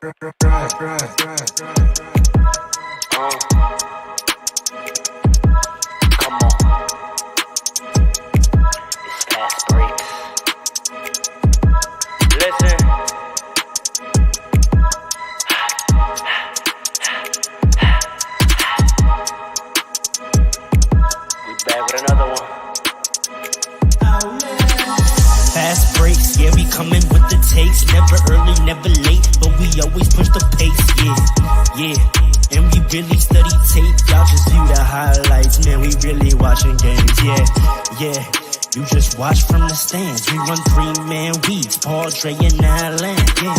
Come on. It's fast breaks. Listen. We back with another one. Fast breaks, yeah, we coming with the takes. Never early, never late, but we always push the pace, yeah. And we really study tape, y'all just view the highlights. Man, we really watching games, yeah. You just watch from the stands. We run 3-man weeks, Paul, Dre, and Allen, yeah.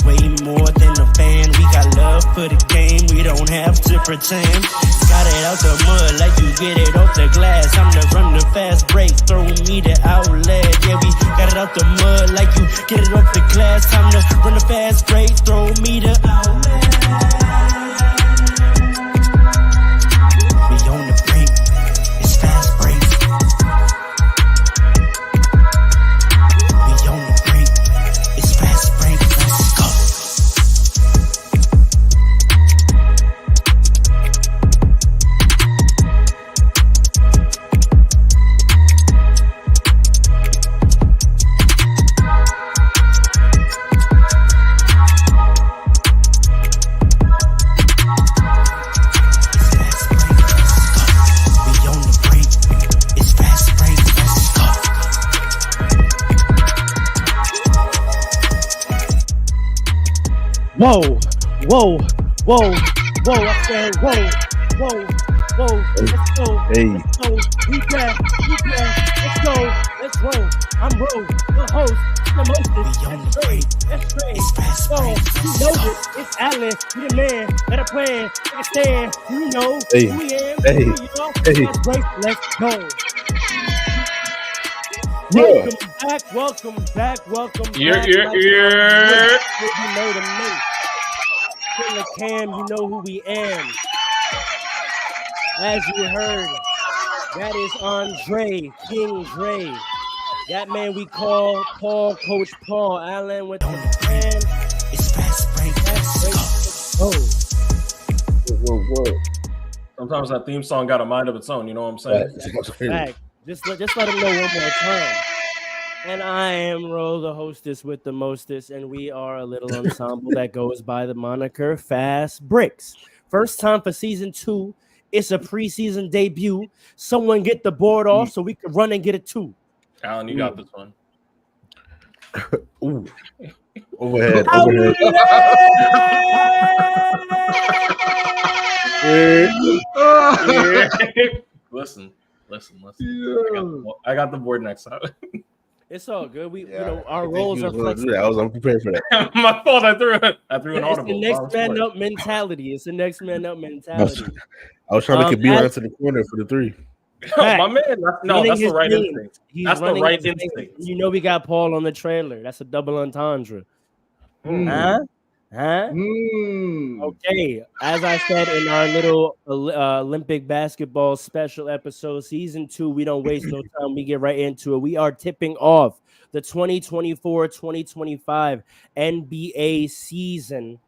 Way more than a fan. We got love for the game, we don't have to pretend. Got it out the mud like you get it off the glass. I'm the run the fast break, throw me the outlet. Yeah, we got it out the mud like you get it off the glass. Time to run the fast break, throw me the outlet. We on the break, it's fast break. We on the break, it's fast break. Let's go. Whoa, I said, whoa, let's go, Hey. let's go, we back, let's go, let's roll, I'm Rose, the host, the mostest, that's great, so, you know it, it's Allen, you the man, that I plan, take a stand, you know, Hey. who we am, Hey. who we are, Hey. that's great, let's go. Yeah. Welcome back. Yeah. Killer Cam, you know who we am. As you heard, that is Andre, King Dre. That man we call Paul, Coach Paul Allen with the plan. It's fast break. Whoa. Sometimes that theme song got a mind of its own. You know what I'm saying? Back. Just let him know one more time. And I am Ro, the hostess with the mostest, and we are a little ensemble that goes by the moniker Fast Breaks. First time for season 2. It's a preseason debut. Someone get the board off so we can run and get it too. Alan, you got this one. Ooh. Overhead. Listen. I got the board next time. It's all good. We, our roles are flexible. I was unprepared for that. My fault. I threw an audible. It's the next man up mentality. I was trying to get Beyonce to the corner for the 3. My man. That's the right instinct. That's the right instinct. You know we got Paul on the trailer. That's a double entendre. Huh? Okay. As I said in our little Olympic basketball special episode, season 2, we don't waste no time. We get right into it. We are tipping off the 2024-2025 NBA season,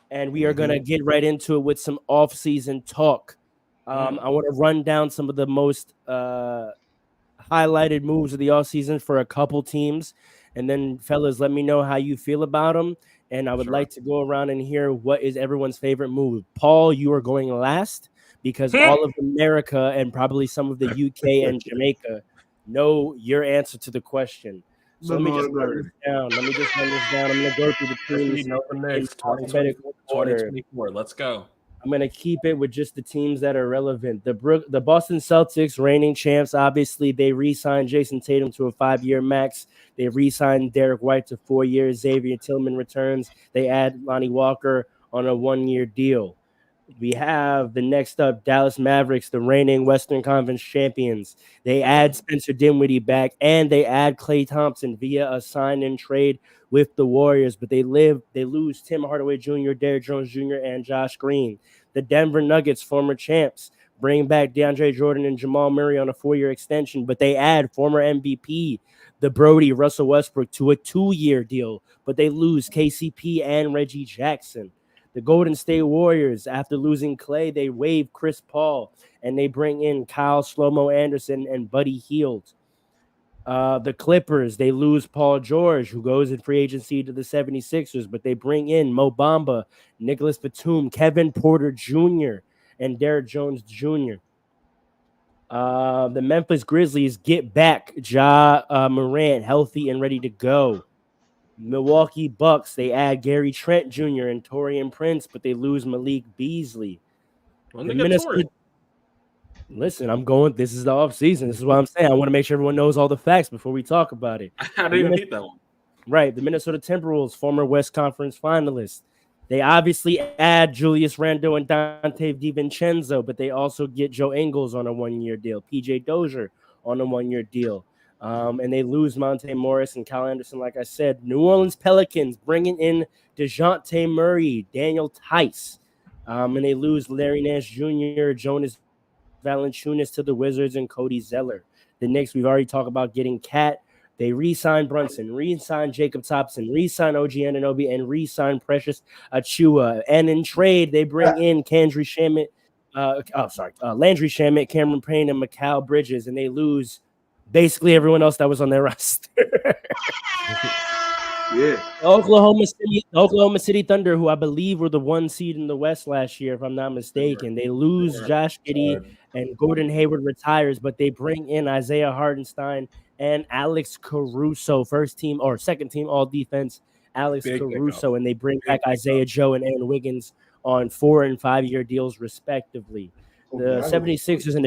and we are going to get right into it with some off-season talk. I want to run down some of the most highlighted moves of the offseason for a couple teams, and then, fellas, let me know how you feel about them. And I would like to go around and hear what is everyone's favorite move. Paul, you are going last because all of America and probably some of the UK and Jamaica know your answer to the question. So let me just run this down. I'm going to go through the teams. In alphabetical order. 2024. Let's go. I'm going to keep it with just the teams that are relevant. The Boston Celtics, reigning champs, obviously, they re-signed Jason Tatum to a 5-year max. They re-signed Derek White to 4 years. Xavier Tillman returns. They add Lonnie Walker on a 1-year deal. We have the next up, Dallas Mavericks, the reigning Western Conference champions. They add Spencer Dinwiddie back, and they add Klay Thompson via a sign-and trade with the Warriors. But they lose Tim Hardaway Jr., Derrick Jones Jr., and Josh Green. The Denver Nuggets, former champs, bring back DeAndre Jordan and Jamal Murray on a 4-year extension, but they add former MVP, the Brody Russell Westbrook to a 2-year deal, but they lose KCP and Reggie Jackson. The Golden State Warriors, after losing Clay, they waive Chris Paul and they bring in Kyle Slomo Anderson and Buddy Hield. The Clippers, they lose Paul George, who goes in free agency to the 76ers, but they bring in Mo Bamba, Nicholas Batum, Kevin Porter Jr., and Derrick Jones Jr. The Memphis Grizzlies get back Morant healthy and ready to go. Milwaukee Bucks, they add Gary Trent Jr. and Taurean Prince, but they lose Malik Beasley. When they get Minnesota... Listen, I'm going. This is the off season. This is what I'm saying. I want to make sure everyone knows all the facts before we talk about it. I didn't even hit that one. Right. The Minnesota Timberwolves, former West Conference finalists. They obviously add Julius Randle and Dante DiVincenzo, but they also get Joe Ingles on a 1-year deal, PJ Dozier on a 1-year deal. And they lose Monte Morris and Kyle Anderson, like I said. New Orleans Pelicans bringing in DeJounte Murray, Daniel Tice. And they lose Larry Nance Jr., Jonas Valanciunas to the Wizards, and Cody Zeller. The Knicks, we've already talked about getting Cat. They re-sign Brunson, re-sign Jacob Thompson, re-sign OG Anunoby, and re-sign Precious Achiuwa. And in trade, they bring in Landry Shamet, Cameron Payne, and Mikal Bridges, and they lose basically everyone else that was on their roster. Yeah. Oklahoma City Thunder, who I believe were the 1 seed in the West last year, if I'm not mistaken. They lose Josh Giddey and Gordon Hayward retires, but they bring in Isaiah Hardenstein and Alex Caruso, first team or second team all defense, Caruso, and they bring back Isaiah Joe and Aaron Wiggins on 4- and 5-year deals respectively. The 76ers,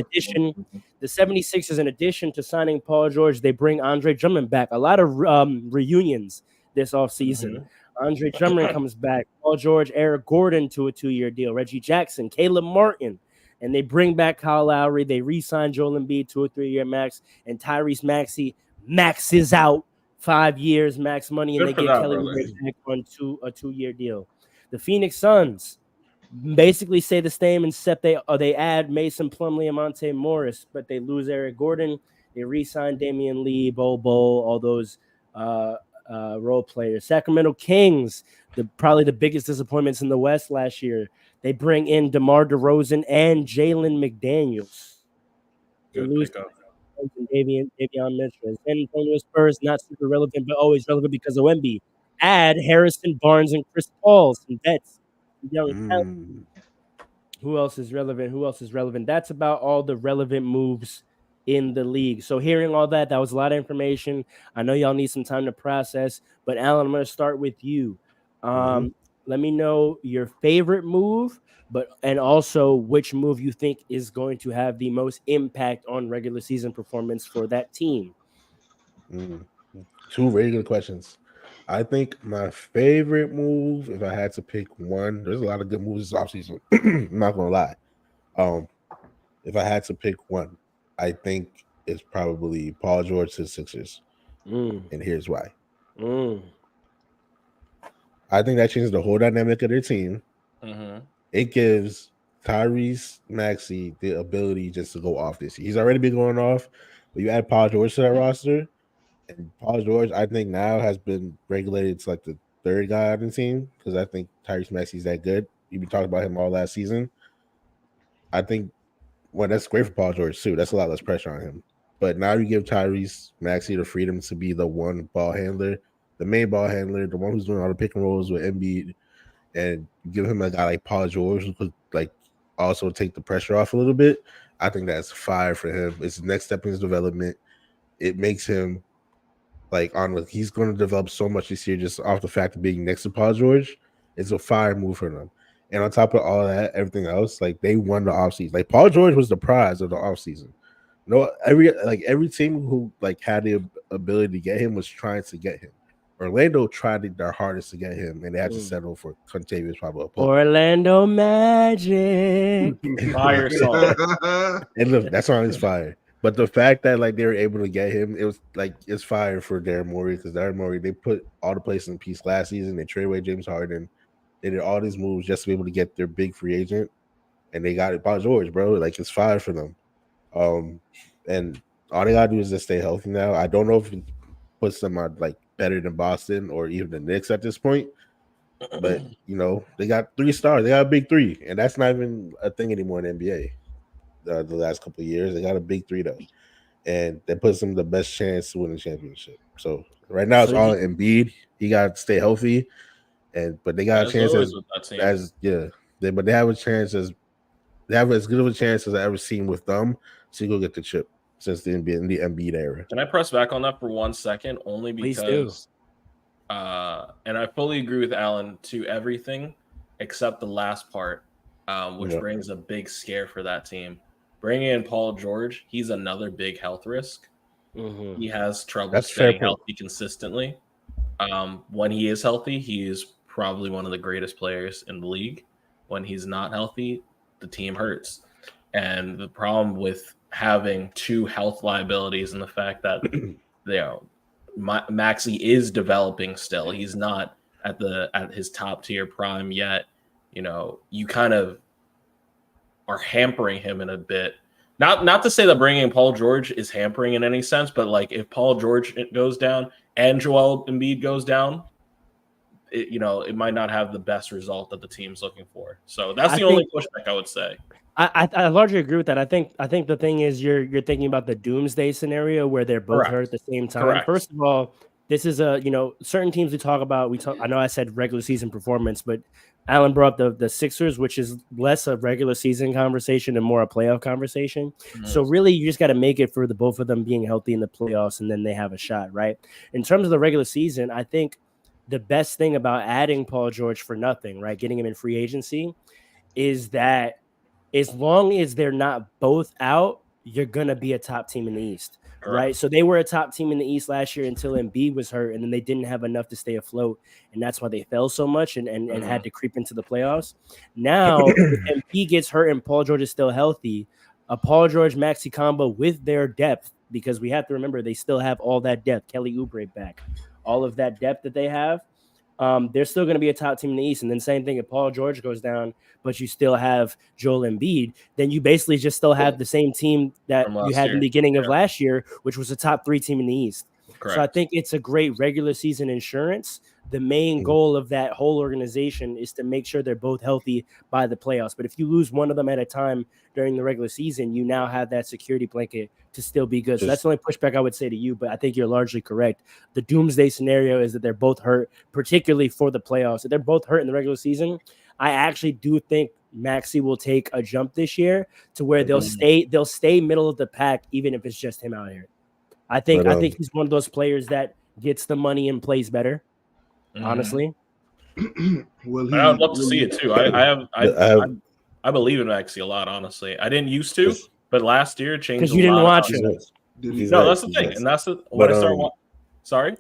in addition to signing Paul George, they bring Andre Drummond back. A lot of reunions this offseason. Andre Drummond comes back. Paul George, Eric Gordon to a 2-year deal. Reggie Jackson, Caleb Martin. And they bring back Kyle Lowry. They re-sign Joel Embiid to a 3-year max. And Tyrese Maxey maxes out 5 years max money. And they get Kelly Oubre back on a 2-year deal. The Phoenix Suns basically say the same, except they add Mason Plumlee and Monte Morris, but they lose Eric Gordon. They re-sign Damian Lee, Bol Bol, all those role players. Sacramento Kings, probably the biggest disappointments in the West last year. They bring in DeMar DeRozan and Jalen McDaniels. They lose Davion Mitchell. San Antonio Spurs, not super relevant, but always relevant because of Wemby. Add Harrison Barnes and Chris Paul, some vets. Who else is relevant? That's about all the relevant moves in the league. So hearing all that was a lot of information. I know y'all need some time to process, but Alan, I'm going to start with you. Let me know your favorite move, and also which move you think is going to have the most impact on regular season performance for that team. 2 very good questions. I think my favorite move, if I had to pick one, there's a lot of good moves this offseason. I'm not gonna lie. If I had to pick one, I think it's probably Paul George to the Sixers. And here's why. I think that changes the whole dynamic of their team. It gives Tyrese Maxey the ability just to go off this year. He's already been going off, but you add Paul George to that roster. And Paul George, I think now has been regulated to like the 3rd guy on the team because I think Tyrese Maxey's that good. You've been talking about him all last season. I think, that's great for Paul George too. That's a lot less pressure on him. But now you give Tyrese Maxey the freedom to be the one ball handler, the main ball handler, the one who's doing all the pick and rolls with Embiid, and give him a guy like Paul George who could like also take the pressure off a little bit. I think that's fire for him. It's the next step in his development. It makes him he's going to develop so much this year just off the fact of being next to Paul George. It's a fire move for them. And on top of all that, everything else, like they won the offseason. Like Paul George was the prize of the offseason. Every team who had the ability to get him was trying to get him. Orlando tried their hardest to get him, and they had to settle for Contavious Pablo. Orlando Magic. Fire song. And look, that song is fire. But the fact that they were able to get him, it was it's fire for Daryl Morey because Daryl Morey, they put all the places in peace last season. They traded away James Harden. They did all these moves just to be able to get their big free agent, and they got it by George, bro. It's fire for them. And all they gotta do is just stay healthy now. I don't know if puts them on like better than Boston or even the Knicks at this point. But they got 3 stars. They got a big 3, and that's not even a thing anymore in the NBA. The last couple of years, they got a big 3 though, and that puts them the best chance to win the championship. So right now it's all Embiid. He got to stay healthy, but they got a chance but they have a chance they have as good of a chance as I ever seen with them to go get the chip since the Embiid era. Can I press back on that for 1 second? Only because, and I fully agree with Alan to everything except the last part, which brings a big scare for that team. Bringing in Paul George, he's another big health risk. He has trouble staying healthy consistently. When he is healthy, he is probably one of the greatest players in the league. When he's not healthy, the team hurts. And the problem with having 2 health liabilities and the fact that Maxey is developing still, he's not at his top tier prime yet. You kind of are hampering him in a bit. Not to say that bringing in Paul George is hampering in any sense, but like if Paul George goes down and Joel Embiid goes down, it might not have the best result that the team's looking for. So that's the only pushback I would say. I largely agree with that. I think the thing is you're thinking about the doomsday scenario where they're both hurt at the same time. Correct. First of all, this is certain teams we talk about. I know I said regular season performance, but Alan brought up the Sixers, which is less a regular season conversation and more a playoff conversation. Mm-hmm. So really, you just got to make it for the both of them being healthy in the playoffs, and then they have a shot, right? In terms of the regular season, I think the best thing about adding Paul George for nothing, right, getting him in free agency, is that as long as they're not both out, you're going to be a top team in the East, right? So they were a top team in the East last year until Embiid was hurt, and then they didn't have enough to stay afloat, and that's why they fell so much and had to creep into the playoffs. Now, if Embiid gets hurt and Paul George is still healthy, a Paul George Maxey combo with their depth, because we have to remember they still have all that depth, Kelly Oubre back, all of that depth that they have, they're still going to be a top team in the East. And then same thing if Paul George goes down, but you still have Joel Embiid, then you basically just still have the same team that you had in the beginning of last year, which was a top 3 team in the East. Correct. So I think it's a great regular season insurance. The main goal of that whole organization is to make sure they're both healthy by the playoffs. But if you lose one of them at a time during the regular season, you now have that security blanket to still be good. So that's the only pushback I would say to you, but I think you're largely correct. The doomsday scenario is that they're both hurt, particularly for the playoffs. If they're both hurt in the regular season, I actually do think Maxey will take a jump this year to where they'll stay middle of the pack, even if it's just him out here. I think he's one of those players that gets the money and plays better. Honestly, I'd love to see it too. I believe in Maxey a lot. Honestly, I didn't used to, but last year changed. Because you didn't watch it. No, that's the thing, and that's when I started watching. Sorry,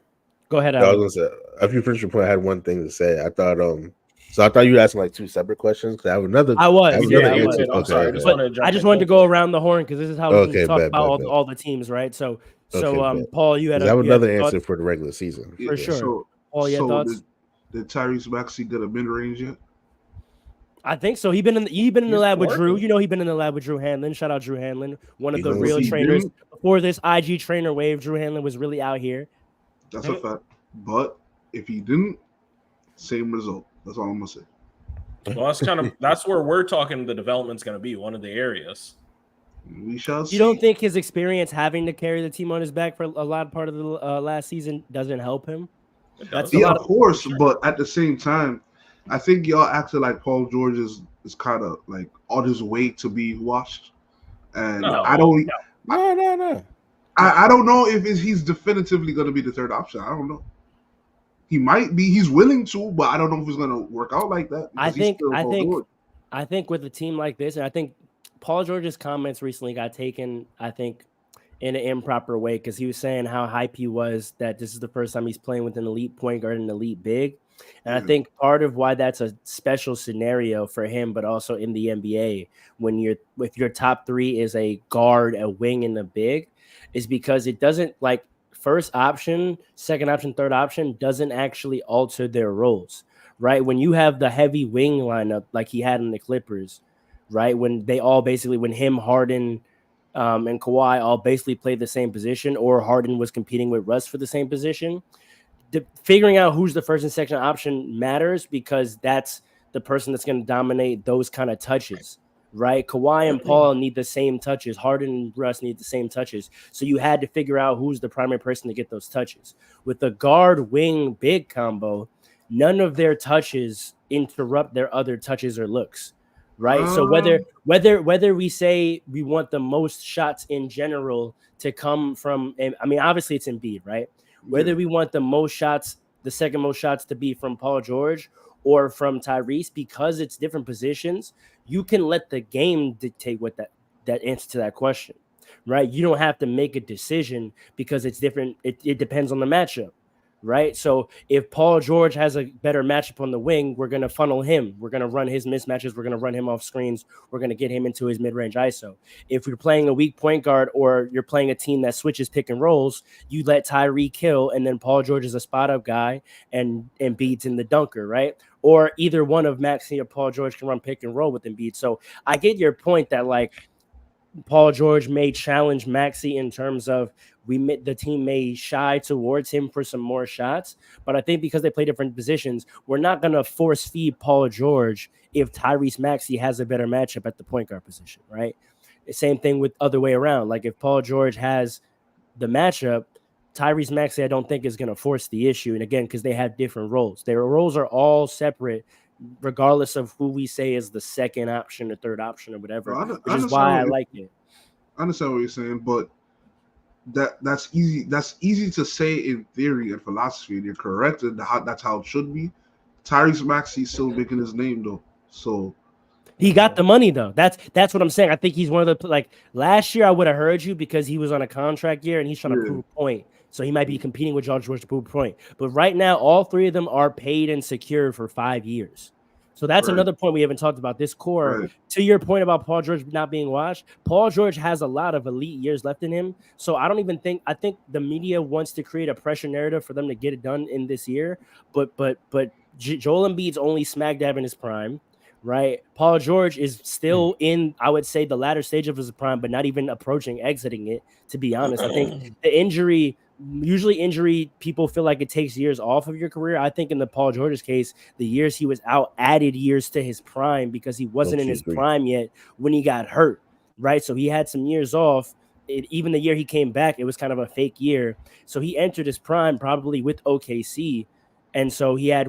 go ahead. I was gonna say, if you finish your point, I had one thing to say. I thought you were asking like 2 separate questions. Because I have another. I was. Answer. I'm sorry. I just wanted to go around the horn because this is how we talk about all the teams, right? So Paul, you had another answer for the regular season for sure. So, thoughts? Did Tyrese Maxey get a mid-range yet? I think so. He been in the lab with Drew. He been in the lab with Drew Hanlon. Shout out Drew Hanlon, one of the real trainers before this IG trainer wave. Drew Hanlon was really out here. That's a fact. But if he didn't, same result. That's all I'm gonna say. Well, that's where we're talking. The development's going to be one of the areas. We shall see. You don't think his experience having to carry the team on his back for a lot part of the last season doesn't help him? Of course, but at the same time, I think y'all acted like Paul George is kind of like on his way to be washed, and I don't know if he's definitively going to be the third option. I don't know. He might be. He's willing to, but I don't know if it's going to work out like that. I think with a team like this, and I think Paul George's comments recently got taken, I think, in an improper way, because he was saying how hype he was that this is the first time he's playing with an elite point guard and an elite big. And I think part of why that's a special scenario for him, but also in the NBA, if your top 3 is a guard, a wing, and a big, is because it doesn't like first option, second option, third option doesn't actually alter their roles, right? When you have the heavy wing lineup like he had in the Clippers, right? When they all basically, when him, Harden, and Kawhi all basically played the same position, or Harden was competing with Russ for the same position. Figuring out who's the first and second option matters because that's the person that's going to dominate those kind of touches, right? Kawhi and Paul need the same touches. Harden and Russ need the same touches. So you had to figure out who's the primary person to get those touches. With the guard wing big combo, none of their touches interrupt their other touches or looks, right? So whether we say we want the most shots in general to come from, I mean, obviously it's Embiid, right? Whether we want the most shots, the second most shots to be from Paul George or from Tyrese, because it's different positions, you can let the game dictate what that answer to that question, right? You don't have to make a decision because it's different. It depends on the matchup, right? So if Paul George has a better matchup on the wing, we're going to funnel him. We're going to run his mismatches. We're going to run him off screens. We're going to get him into his mid-range ISO. If you're playing a weak point guard or you're playing a team that switches pick and rolls, you let Tyree kill, and then Paul George is a spot-up guy and Embiid's in the dunker, right? Or either one of Maxey or Paul George can run pick and roll with Embiid. So I get your point that, like, Paul George may challenge Maxey in terms of the team may shy towards him for some more shots, but I think because they play different positions, we're not going to force feed Paul George if Tyrese Maxey has a better matchup at the point guard position, right? Same thing with other way around. Like if Paul George has the matchup, Tyrese Maxey I don't think is going to force the issue. And again, because they have different roles. Their roles are all separate regardless of who we say is the second option or third option or whatever, which is why I like it. I understand what you're saying, but that's easy. That's easy to say in theory and philosophy, and you're correct. And that's how it should be. Tyrese Maxey's still making his name though, so he got the money though. That's what I'm saying. I think he's one of the, like, last year I would have heard you because he was on a contract year and he's trying to prove a point. So he might be competing with George to prove a point. But right now, all three of them are paid and secured for 5 years. So that's another point we haven't talked about. This core, to your point about Paul George not being washed, Paul George has a lot of elite years left in him. So I think the media wants to create a pressure narrative for them to get it done in this year. But Joel Embiid's only smack dab in his prime, right? Paul George is still in, I would say, the latter stage of his prime, but not even approaching exiting it, to be honest. I think the injury people feel like it takes years off of your career. I think in the Paul George's case, the years he was out added years to his prime because he wasn't in his prime yet when he got hurt, right? So he had some years off. Even the year he came back, it was kind of a fake year. So he entered his prime probably with OKC. And so he had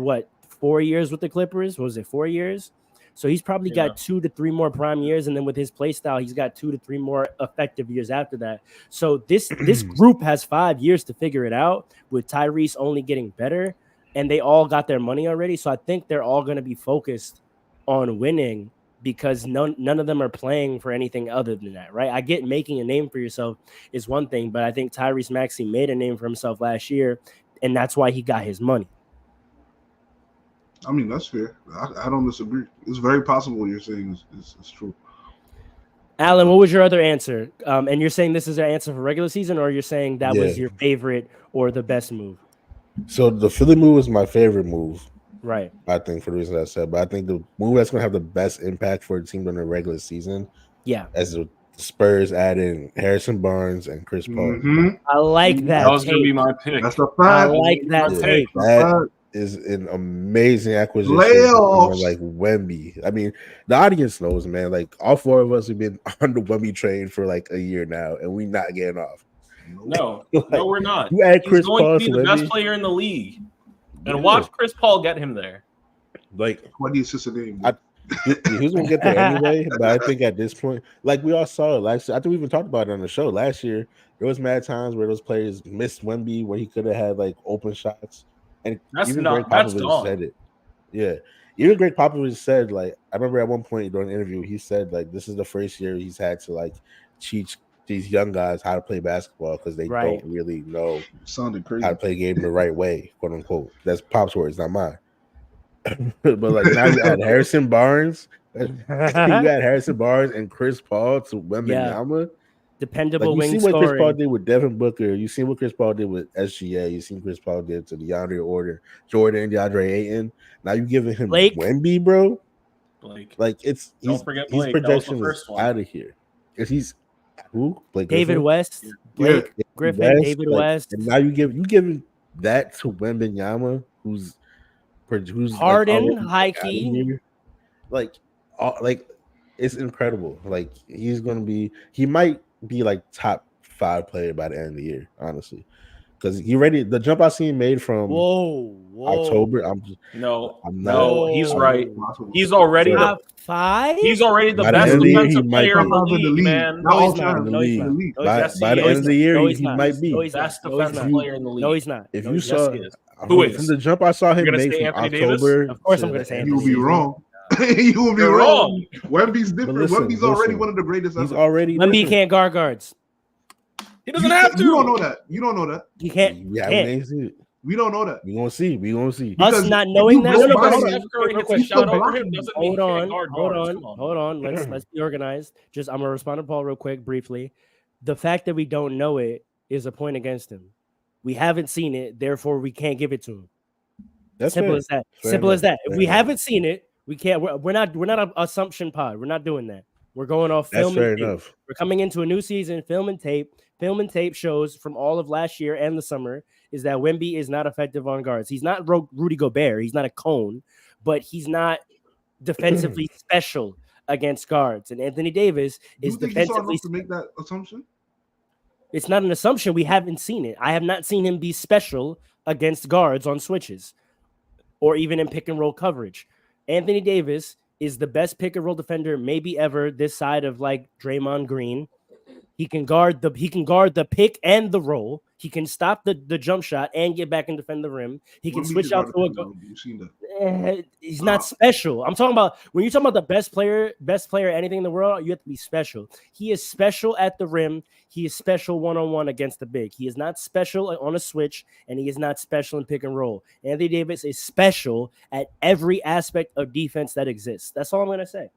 4 years with the Clippers? Was it 4 years? So he's probably got 2 to 3 more prime years, and then with his play style, he's got 2 to 3 more effective years after that. So this group has 5 years to figure it out, with Tyrese only getting better, and they all got their money already. So I think they're all going to be focused on winning because none of them are playing for anything other than that, right? I get making a name for yourself is one thing, but I think Tyrese Maxey made a name for himself last year, and that's why he got his money. I mean, that's fair. I don't disagree. It's very possible what you're saying is true. Alan, what was your other answer? And you're saying this is your answer for regular season, or you're saying that was your favorite or the best move? So the Philly move was my favorite move. Right. I think for the reason I said, but I think the move that's going to have the best impact for a team during the regular season, as the Spurs add in Harrison Barnes and Chris Paul. Mm-hmm. I like that. That was going to be my pick. That's a fact. I like that take. That is an amazing acquisition. Like Wemby. I mean, the audience knows, man. Like all 4 of us have been on the Wemby train for like a year now, and we not getting off. No, no, we're not. You add Chris Paul to be the best player in the league, and watch Chris Paul get him there. Like, what do you assist a name? He's gonna get there anyway. But I think at this point, like we all saw it last year, I think we even talked about it on the show last year. There was mad times where those players missed Wemby, where he could have had like open shots. And even Greg Popovich said it. Yeah. Even Greg Popovich said, like, I remember at one point during the interview, he said, like, this is the first year he's had to, like, teach these young guys how to play basketball because they don't really know how to play the game the right way, quote unquote. That's Pop's words, not mine. But, like, now you add Harrison Barnes. You add Harrison Barnes and Chris Paul to Wembanyama. Dependable wing scoring. You see what Chris Paul did with Devin Booker. You seen what Chris Paul did with SGA. You seen Chris Paul did to DeAndre DeAndre Ayton. Now you giving him Wemby, bro. Blake. Like don't forget Blake. His projection is out of here. He's Who? Blake David Griffin? West, Blake Griffin, West, David like, West. and now you giving that to Wembanyama, who's Harden, like, high key. Like it's incredible. Like he might be like top 5 player by the end of the year, honestly. Because the jump I seen made from October. He's right. He's already top 5. He's already the by best the defensive player in the league, man. No, he's not. No, he's not. By the end of the year, he might be best defensive player in the league. No, he's not. If you saw who is from the jump I saw him make from October, of course I'm going to say you will be wrong. You will be wrong. Wemby's different. Listen, Wemby's already one of the greatest. He's already Wemby can't guard guards. He doesn't have to. You don't know that. You don't know that. He can't. Yeah, we don't know that. We gonna see. Us not knowing that. Hold on. Let's be organized. I'm gonna respond to Paul real quick, briefly. The fact that we don't know it is a point against him. We haven't seen it, therefore we can't give it to him. That's simple as that. Simple as that. If we haven't seen it, we can't. We're not an assumption pod. We're not doing that. We're going off film. That's fair enough. We're coming into a new season. Film and tape shows from all of last year and the summer is that Wemby is not effective on guards. He's not Rudy Gobert. He's not a cone, but he's not defensively special against guards. And Anthony Davis is defensively. To make that assumption? It's not an assumption. We haven't seen it. I have not seen him be special against guards on switches or even in pick and roll coverage. Anthony Davis is the best pick and roll defender maybe ever this side of like Draymond Green. He can guard the pick and the roll. He can stop the jump shot and get back and defend the rim. He can switch out to a he's not special. I'm talking about when you're talking about the best player anything in the world, you have to be special. He is special at the rim. He is special one-on-one against the big. He is not special on a switch, and he is not special in pick and roll. Anthony Davis is special at every aspect of defense that exists. That's all I'm gonna say.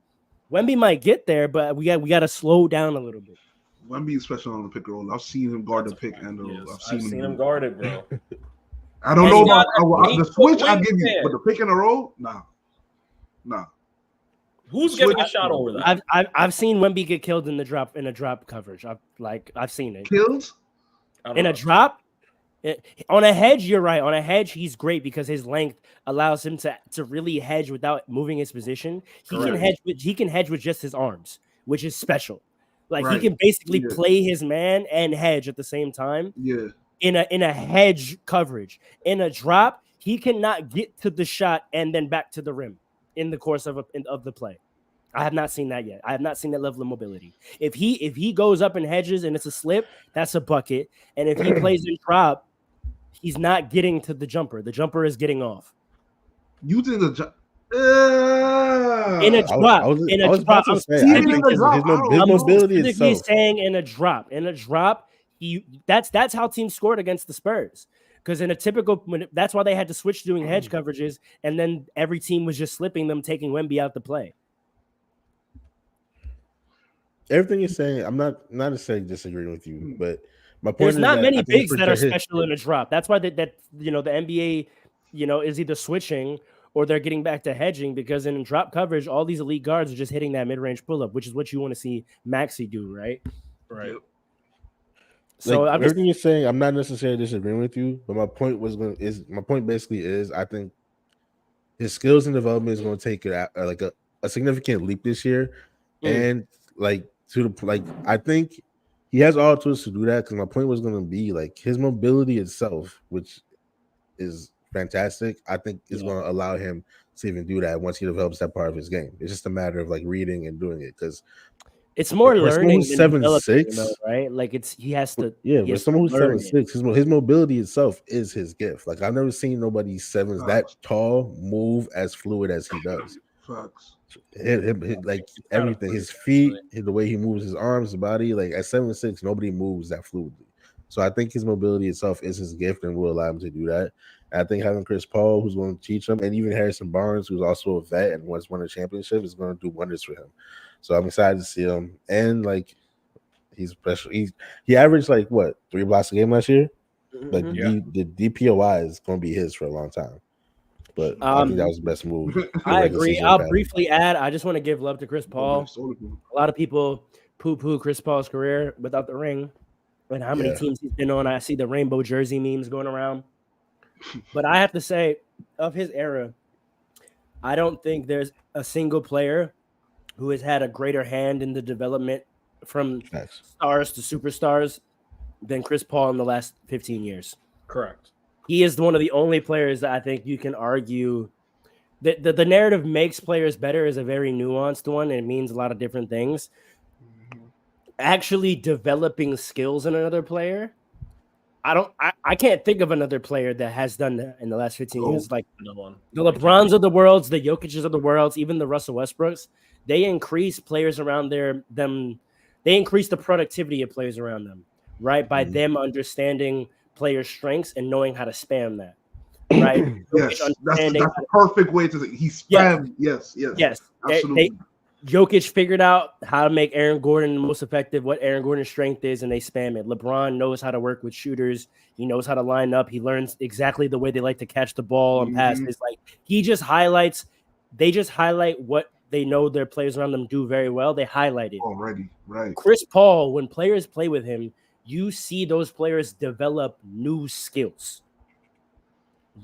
Wemby might get there, but we got to slow down a little bit. Wemby is special on the pick and roll. I've seen him guard the pick and the roll. I've seen him guard it, bro. I don't know about the switch. I give you, but the pick and the roll, nah. Who's getting a shot over that? I've seen Wemby get killed in a drop coverage. I've seen it. Killed in a drop. On a hedge, you're right. On a hedge, he's great because his length allows him to really hedge without moving his position. He can hedge with just his arms, which is special. Like he can basically play his man and hedge at the same time. Yeah. In a hedge coverage. In a drop, he cannot get to the shot and then back to the rim in the course of the play. I have not seen that yet. I have not seen that level of mobility. If he goes up and hedges and it's a slip, that's a bucket. And if he plays in drop, he's not getting to the jumper. The jumper is getting off. You think the jump? In a drop. His mobility itself. Saying in a drop. That's how teams scored against the Spurs. Because in a typical, that's why they had to switch to doing hedge coverages, and then every team was just slipping them, taking Wemby out the play. Everything you're saying, I'm not necessarily disagreeing with you, but my point there's is not that many bigs that are special in a drop. That's why that the NBA is either switching or they're getting back to hedging, because in drop coverage, all these elite guards are just hitting that mid-range pull-up, which is what you want to see Maxey do, right? Right. So everything you're saying, I'm not necessarily disagreeing with you, but my point basically is I think his skills and development is going to take it a significant leap this year, and I think he has all tools to do that. Because my point was going to be like his mobility itself, which is fantastic. I think is going to allow him to even do that once he develops that part of his game. It's just a matter of like reading and doing it, because it's more learning than 7'6", right? Like he has to. Yeah, but someone who's 7'6", his mobility itself is his gift. Like I've never seen nobody sevens that tall move as fluid as he does. Like everything, his feet, the way he moves his arms, his body. Like at 7'6", nobody moves that fluidly. So I think his mobility itself is his gift and will allow him to do that. And I think having Chris Paul, who's going to teach him, and even Harrison Barnes, who's also a vet and once won a championship, is going to do wonders for him. So I'm excited to see him. And like he's special. He averaged like what, 3 blocks a game last year? Like the DPOI is going to be his for a long time. But I think that was the best move. I agree. I'll briefly add, I just want to give love to Chris Paul. A lot of people poo-poo Chris Paul's career without the ring and how many teams he's been on. I see the rainbow jersey memes going around. But I have to say, of his era, I don't think there's a single player who has had a greater hand in the development from stars to superstars than Chris Paul in the last 15 years. Correct. He is one of the only players that I think you can argue that the narrative makes players better is a very nuanced one, and it means a lot of different things. Actually developing skills in another player, I can't think of another player that has done that in the last 15 years. Like no one. The LeBrons of the worlds, the Jokic's of the worlds, even the Russell Westbrooks, they increase players around them. They increase the productivity of players around them, right? By them understanding players' strengths and knowing how to spam that, right? Yes, that's the perfect way to say he spammed. Yes. Absolutely. Jokic figured out how to make Aaron Gordon the most effective, what Aaron Gordon's strength is, and they spam it. LeBron knows how to work with shooters. He knows how to line up. He learns exactly the way they like to catch the ball and pass. It's like they just highlight what they know their players around them do very well. They highlight it. Already, right. Chris Paul, when players play with him, you see those players develop new skills,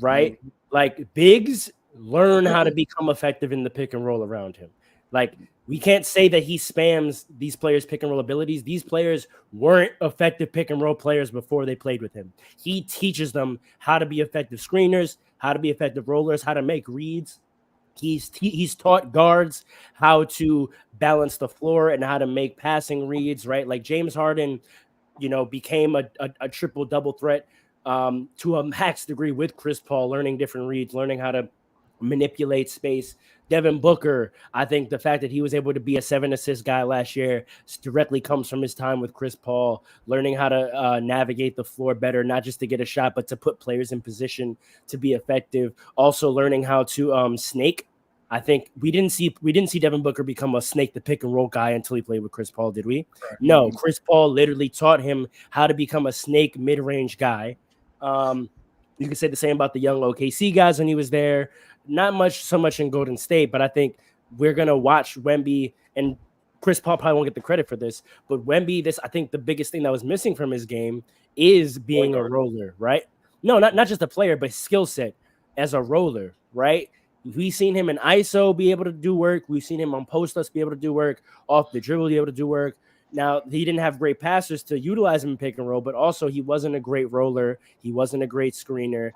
right? Like bigs learn how to become effective in the pick and roll around him. Like, we can't say that he spams these players' pick and roll abilities. These players weren't effective pick and roll players before they played with him. He teaches them how to be effective screeners, how to be effective rollers, how to make reads. He's taught guards how to balance the floor and how to make passing reads, right? Like James Harden, became a triple-double threat to a max degree with Chris Paul, learning different reads, learning how to manipulate space. Devin Booker, I think the fact that he was able to be a 7-assist guy last year directly comes from his time with Chris Paul, learning how to navigate the floor better, not just to get a shot, but to put players in position to be effective. Also learning how to snake. I think we didn't see Devin Booker become a snake the pick and roll guy until he played with Chris Paul, did we? Correct. No, Chris Paul literally taught him how to become a snake mid-range guy. You can say the same about the young OKC guys when he was there. Not so much in Golden State, but I think we're going to watch Wemby, and Chris Paul probably won't get the credit for this, but Wemby, I think the biggest thing that was missing from his game is being a roller, right? No, not just a player, but skill set as a roller, right? We've seen him in ISO be able to do work. We've seen him on post-ups be able to do work, off the dribble be able to do work. Now, he didn't have great passers to utilize him in pick and roll, but also he wasn't a great roller. He wasn't a great screener.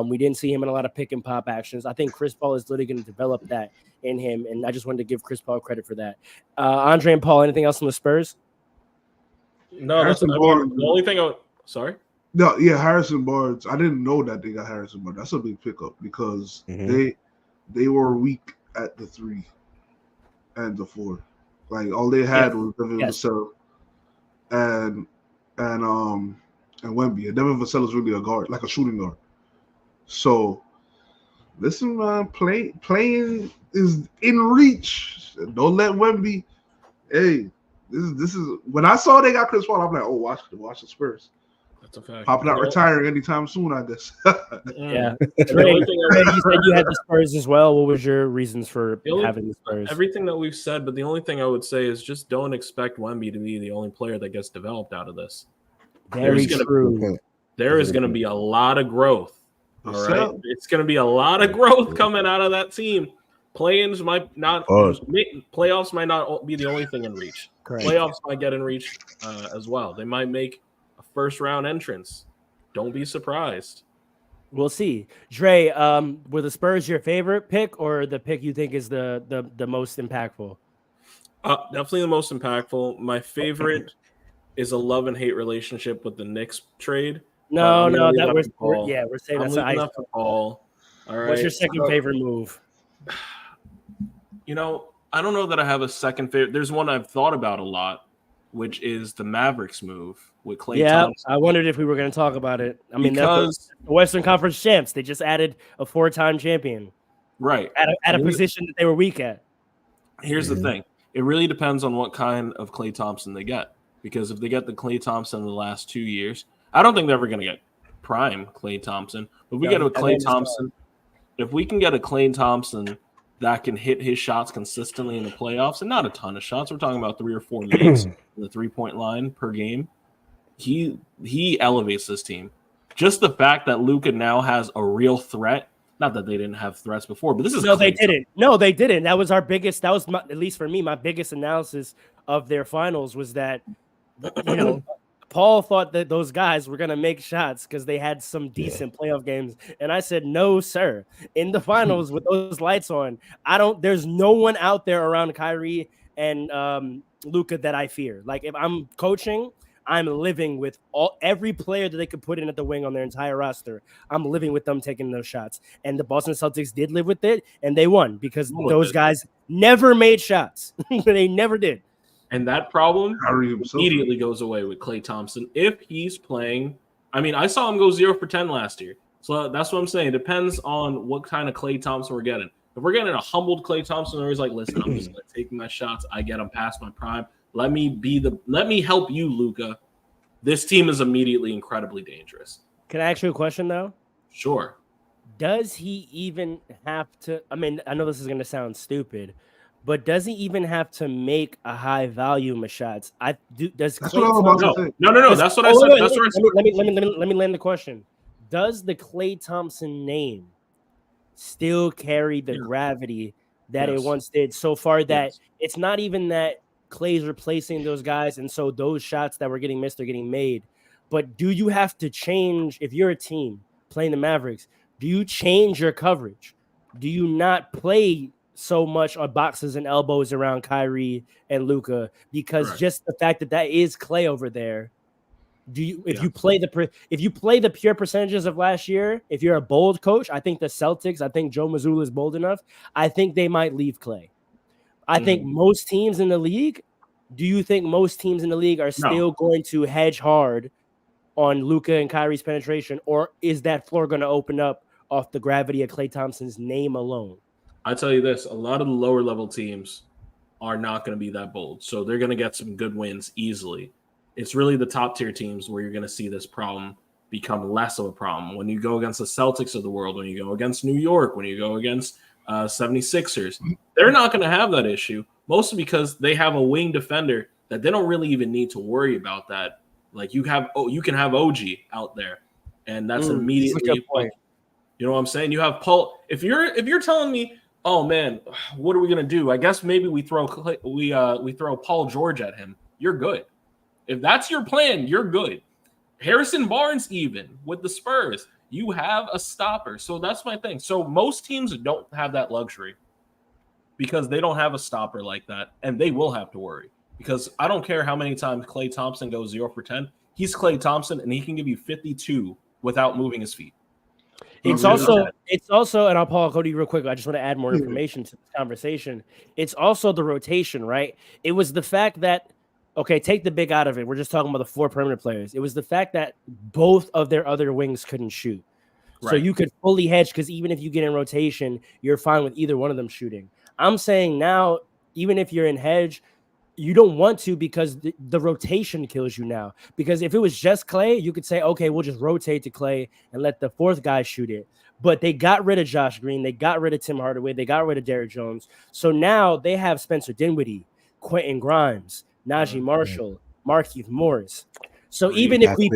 We didn't see him in a lot of pick and pop actions. I think Chris Paul is literally going to develop that in him, and I just wanted to give Chris Paul credit for that. Andre and Paul, anything else on the Spurs? No, that's the only thing. Sorry? No, yeah, Harrison Barnes. I didn't know that they got Harrison Barnes. That's a big pickup because they were weak at the 3 and the 4. Like all they had was Devin Vassell and Wemby. And Devin Vassell is really a guard, like a shooting guard. So listen, man, playing is in reach. Don't let Wemby. Hey, this is when I saw they got Chris Paul, I'm like, oh, watch the Spurs. That's a fact. Probably not retiring anytime soon, I guess. Yeah. You said you had the Spurs as well. What was your reasons for having the Spurs? Everything that we've said, but the only thing I would say is just don't expect Wemby to be the only player that gets developed out of this. Very true. There is going to be a lot of growth. All right. It's going to be a lot of growth coming out of that team. Playoffs might not be the only thing in reach. Correct. Playoffs might get in reach as well. They might make a first round entrance. Don't be surprised. We'll see. Dre, were the Spurs your favorite pick or the pick you think is the most impactful? Definitely the most impactful. My favorite is a love and hate relationship with the Knicks trade. No, we're saying that's leaving that for Paul. All right. What's your second favorite move? I don't know that I have a second favorite. There's one I've thought about a lot, which is the Mavericks move with Klay Thompson. I wondered if we were going to talk about it. I mean, because the Western Conference champs, they just added a 4-time champion. Right. At a position that they were weak at. Here's the thing. It really depends on what kind of Klay Thompson they get. Because if they get the Klay Thompson in the last 2 years, I don't think they're ever going to get prime Klay Thompson. But if we get a Klay Thompson, if we can get a Klay Thompson that can hit his shots consistently in the playoffs, and not a ton of shots. We're talking about 3 or 4 makes in the 3-point line per game. He elevates this team. Just the fact that Luka now has a real threat. Not that they didn't have threats before, but this is they didn't. No, they didn't. That was our biggest. That was at least for me, my biggest analysis of their finals was that, Paul thought that those guys were gonna make shots because they had some decent playoff games, and I said, no, sir. In the finals with those lights on, there's no one out there around Kyrie and Luka that I fear. Like if I'm coaching, I'm living with every player that they could put in at the wing on their entire roster. I'm living with them taking those shots. And the Boston Celtics did live with it, and they won because those guys never made shots. They never did. And that problem immediately goes away with Klay Thompson if he's playing. I mean, I saw him go 0 for 10 last year. So that's what I'm saying. It depends on what kind of Klay Thompson we're getting. If we're getting a humbled Klay Thompson where he's like, listen, I'm just taking my shots. I get them past my prime. Let me help you, Luka. This team is immediately incredibly dangerous. Can I ask you a question, though? Sure. Does he even have to? I mean, I know this is going to sound stupid, but does he even have to make a high volume of shots? Does Klay Thompson? No. That's what I said. Let me land the question. Does the Klay Thompson name still carry the gravity that it once did? So far that it's not even that Klay's replacing those guys, and so those shots that were getting missed are getting made. But do you have to change if you're a team playing the Mavericks? Do you change your coverage? Do you not play so much on boxes and elbows around Kyrie and Luka? Because just the fact that is Klay over there. If you play the pure percentages of last year, if you're a bold coach, I think the Celtics, I think Joe Mazzulla is bold enough. I think they might leave Klay. I think most teams in the league. Do you think most teams in the league are still going to hedge hard on Luka and Kyrie's penetration, or is that floor going to open up off the gravity of Klay Thompson's name alone? I tell you this: a lot of the lower level teams are not going to be that bold, so they're going to get some good wins easily. It's really the top tier teams where you're going to see this problem become less of a problem. When you go against the Celtics of the world, when you go against New York, when you go against 76ers, they're not going to have that issue, mostly because they have a wing defender that they don't really even need to worry about that. Like you can have OG out there, and that's immediately, you know what I'm saying? You have Paul. If you're telling me, oh man, what are we gonna do? I guess maybe we throw Paul George at him. You're good. If that's your plan, you're good. Harrison Barnes, even with the Spurs, you have a stopper. So that's my thing. So most teams don't have that luxury because they don't have a stopper like that, and they will have to worry. Because I don't care how many times Klay Thompson goes 0 for 10. He's Klay Thompson, and he can give you 52 without moving his feet. It's also, and I'll Paul Cody real quick. I just want to add more information to this conversation. It's also the rotation, right? It was the fact that, okay, take the big out of it. We're just talking about the 4 perimeter players. It was the fact that both of their other wings couldn't shoot. Right. So you could fully hedge because even if you get in rotation, you're fine with either one of them shooting. I'm saying now, even if you're in hedge, you don't want to because the rotation kills you now. Because if it was just Klay, you could say, okay, we'll just rotate to Klay and let the 4th guy shoot it. But they got rid of Josh Green. They got rid of Tim Hardaway. They got rid of Derrick Jones. So now they have Spencer Dinwiddie, Quentin Grimes, Najee Marshall, Markieff Morris. So even if we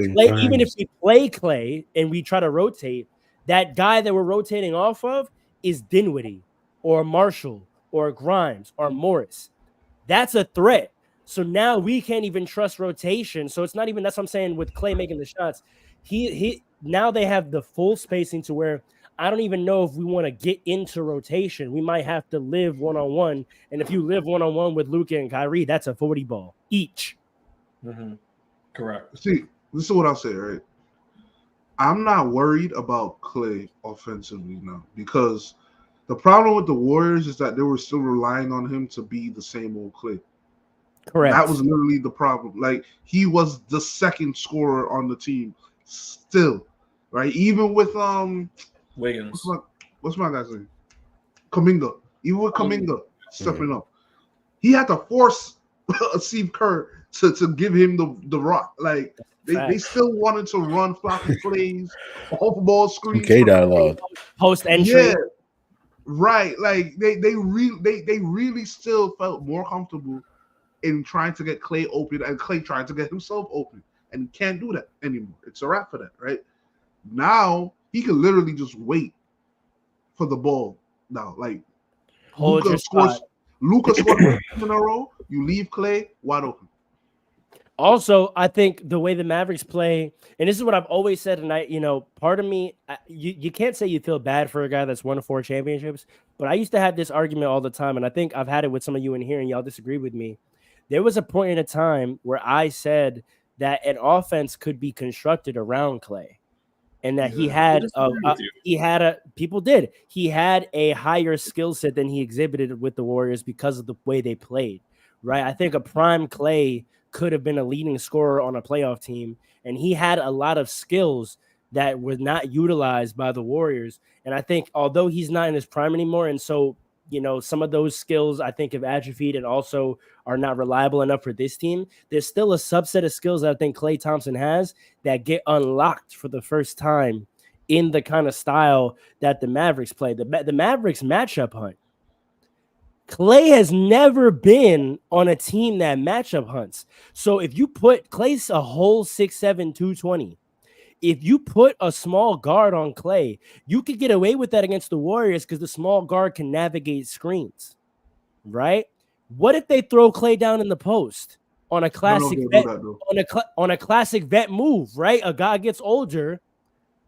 play Klay and we try to rotate, that guy that we're rotating off of is Dinwiddie or Marshall or Grimes or Morris. That's a threat. So now we can't even trust rotation. So it's not even, that's what I'm saying with Klay making the shots. He now they have the full spacing to where I don't even know if we want to get into rotation. We might have to live one-on-one. And if you live one-on-one with Luka and Kyrie, that's a 40 ball each. Mm-hmm. Correct. See, this is what I'll say, right? I'm not worried about Klay offensively now because the problem with the Warriors is that they were still relying on him to be the same old Klay. Correct. That was literally the problem. Like, he was the second scorer on the team still, right? Even with Wiggins. What's my guy's name? Kuminga. Even with Kuminga stepping up, he had to force Steve Kerr to give him the rock. Like, they still wanted to run floppy plays, off ball screens. Okay, dialogue. Post entry. Yeah. Right, like they really still felt more comfortable in trying to get Clay open and Clay trying to get himself open, and he can't do that anymore. It's a wrap for that, right? Now he can literally just wait for the ball. Now, like Hold your spot. Luka scores in a row. You leave Clay wide open. Also, I think the way the Mavericks play, and this is what I've always said, and part of me, you can't say you feel bad for a guy that's won 4 championships, but I used to have this argument all the time, and I think I've had it with some of you in here, and y'all disagree with me. There was a point in a time where I said that an offense could be constructed around Clay, and that he had a higher skill set than he exhibited with the Warriors because of the way they played, right? I think a prime Clay could have been a leading scorer on a playoff team, and he had a lot of skills that were not utilized by the Warriors. And I think although he's not in his prime anymore, and so some of those skills I think have atrophied and also are not reliable enough for this team, there's still a subset of skills that I think Klay Thompson has that get unlocked for the first time in the kind of style that the Mavericks play. The Mavericks matchup hunt. Clay has never been on a team that matchup hunts. So if you put Clay's a whole 6'7", 220. If you put a small guard on Clay, you could get away with that against the Warriors because the small guard can navigate screens, right? What if they throw Clay down in the post on a classic vet, on a classic vet move, right? A guy gets older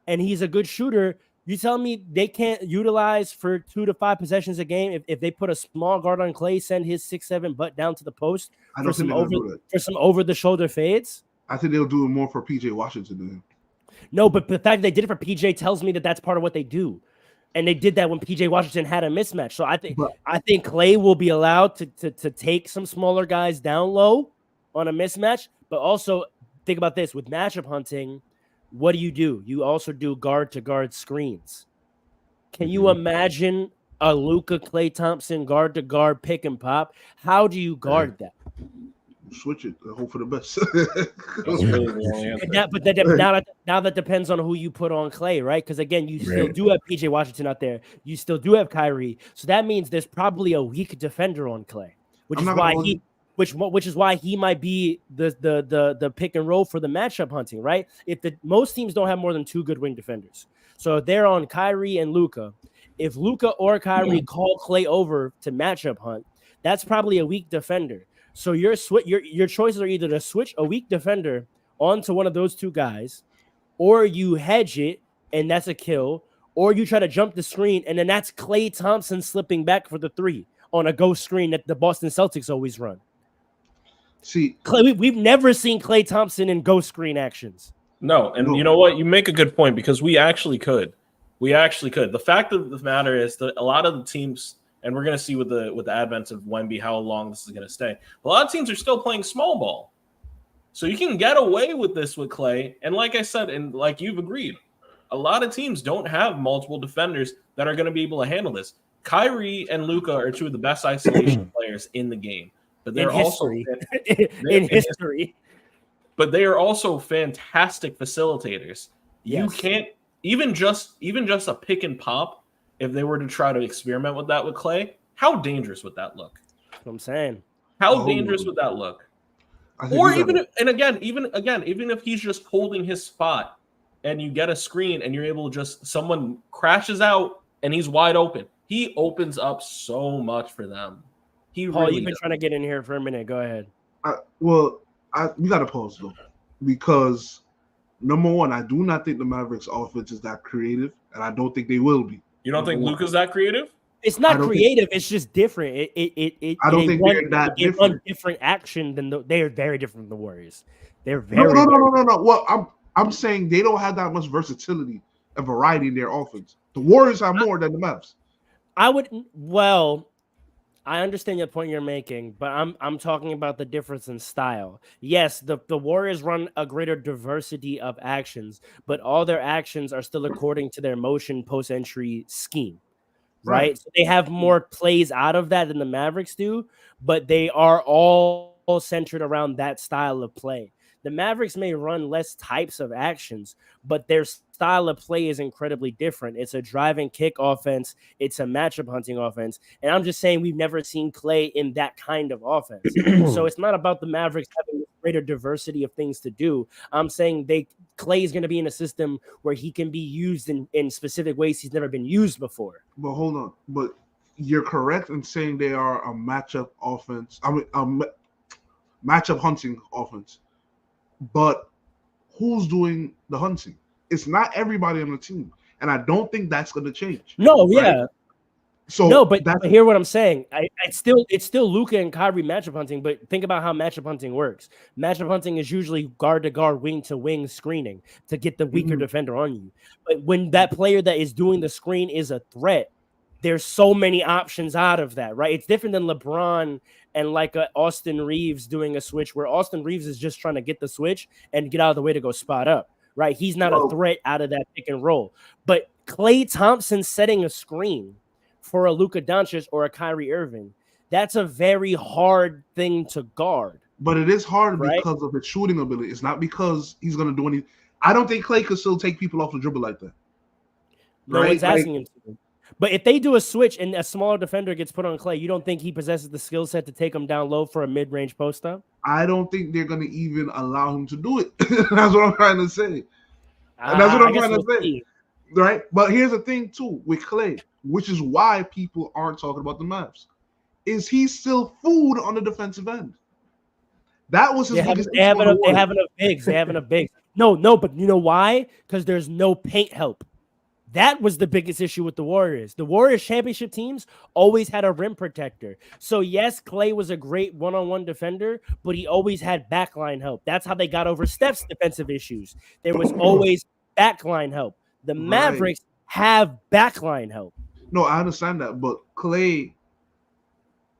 and he's a good shooter. You tell me they can't utilize for 2 to 5 possessions a game if they put a small guard on Clay, send his 6'7" butt down to the post for some over the shoulder fades? I think they'll do it more for PJ Washington than him. No, but the fact they did it for PJ tells me that that's part of what they do, and they did that when PJ Washington had a mismatch. So I think Clay will be allowed to take some smaller guys down low on a mismatch, but also think about this with matchup hunting. What do? You also do guard to guard screens. Can you imagine a Luka Klay Thompson guard to guard pick and pop? How do you guard that? Switch it. Hope for the best. That's really the only answer. Now that depends on who you put on Clay, right? Because again, you still do have PJ Washington out there. You still do have Kyrie. So that means there's probably a weak defender on Clay, which is why he might be the pick and roll for the matchup hunting, right? Most teams don't have more than 2 good wing defenders. So if they're on Kyrie and Luka, if Luka or Kyrie call Clay over to matchup hunt, that's probably a weak defender. So your choices are either to switch a weak defender onto one of those 2 guys, or you hedge it and that's a kill, or you try to jump the screen and then that's Klay Thompson slipping back for the 3 on a ghost screen that the Boston Celtics always run. See, Clay, we've never seen Klay Thompson in ghost screen actions. No, and you know what? You make a good point because we actually could. The fact of the matter is that a lot of the teams, and we're going to see with the advent of Wemby how long this is going to stay. A lot of teams are still playing small ball. So you can get away with this with Clay. And like I said, and like you've agreed, a lot of teams don't have multiple defenders that are going to be able to handle this. Kyrie and Luka are 2 of the best isolation players in the game. But they're in history. But they are also fantastic facilitators. Yes. You can't even just a pick and pop. If they were to try to experiment with that with Clay, how dangerous would that look? That's what I'm saying. How dangerous would that look? Or even if he's just holding his spot and you get a screen and you're able to someone crashes out and he's wide open. He opens up so much for them. Paul, you've been trying to get in here for a minute. Go ahead. We got to pause though, because number one, I do not think the Mavericks offense is that creative, and I don't think they will be. You don't think Luka's that creative? It's not creative. It's just different. I don't think they're that different. Run different action than they are very different from the Warriors. They're very no. Well, I'm saying they don't have that much versatility and variety in their offense. The Warriors have more than the Mavs. I understand your point you're making, but I'm talking about the difference in style. Yes, the Warriors run a greater diversity of actions, but all their actions are still according to their motion post-entry scheme, right? So they have more plays out of that than the Mavericks do, but they are all centered around that style of play. The Mavericks may run less types of actions, but their style of play is incredibly different. It's a drive and kick offense. It's a matchup hunting offense. And I'm just saying we've never seen Clay in that kind of offense. So it's not about the Mavericks having greater diversity of things to do. I'm saying Clay is going to be in a system where he can be used in specific ways he's never been used before. But hold on. But you're correct in saying they are a matchup offense. I mean, matchup hunting offense. But who's doing the hunting? It's not everybody on the team. And I don't think that's going to change. No, right? yeah. So no, but hear what I'm saying. It's still Luka and Kyrie matchup hunting, but think about how matchup hunting works. Matchup hunting is usually guard to guard, wing to wing screening to get the weaker defender on you. But when that player that is doing the screen is a threat, there's so many options out of that, right? It's different than LeBron and like Austin Reeves doing a switch where Austin Reeves is just trying to get the switch and get out of the way to go spot up, right? He's not a threat out of that pick and roll. But Klay Thompson setting a screen for a Luka Doncic or a Kyrie Irving, that's a very hard thing to guard. But it is hard because of his shooting ability. It's not because he's going to do anything. I don't think Klay could still take people off the dribble like that. No one's asking him to. But if they do a switch and a smaller defender gets put on Klay, you don't think he possesses the skill set to take him down low for a mid-range post-up? I don't think they're going to even allow him to do it. That's what I'm trying to say. And that's what I'm trying to say. Right? But here's the thing, too, with Klay, which is why people aren't talking about the Mavs, is he's still food on the defensive end. That was his biggest issue. They have enough bigs. No, but you know why? Because there's no paint help. That was the biggest issue with the Warriors. The Warriors championship teams always had a rim protector. So yes, Klay was a great one-on-one defender, but he always had backline help. That's how they got over Steph's defensive issues. There was always backline help. The Mavericks have backline help. No, I understand that, but Klay,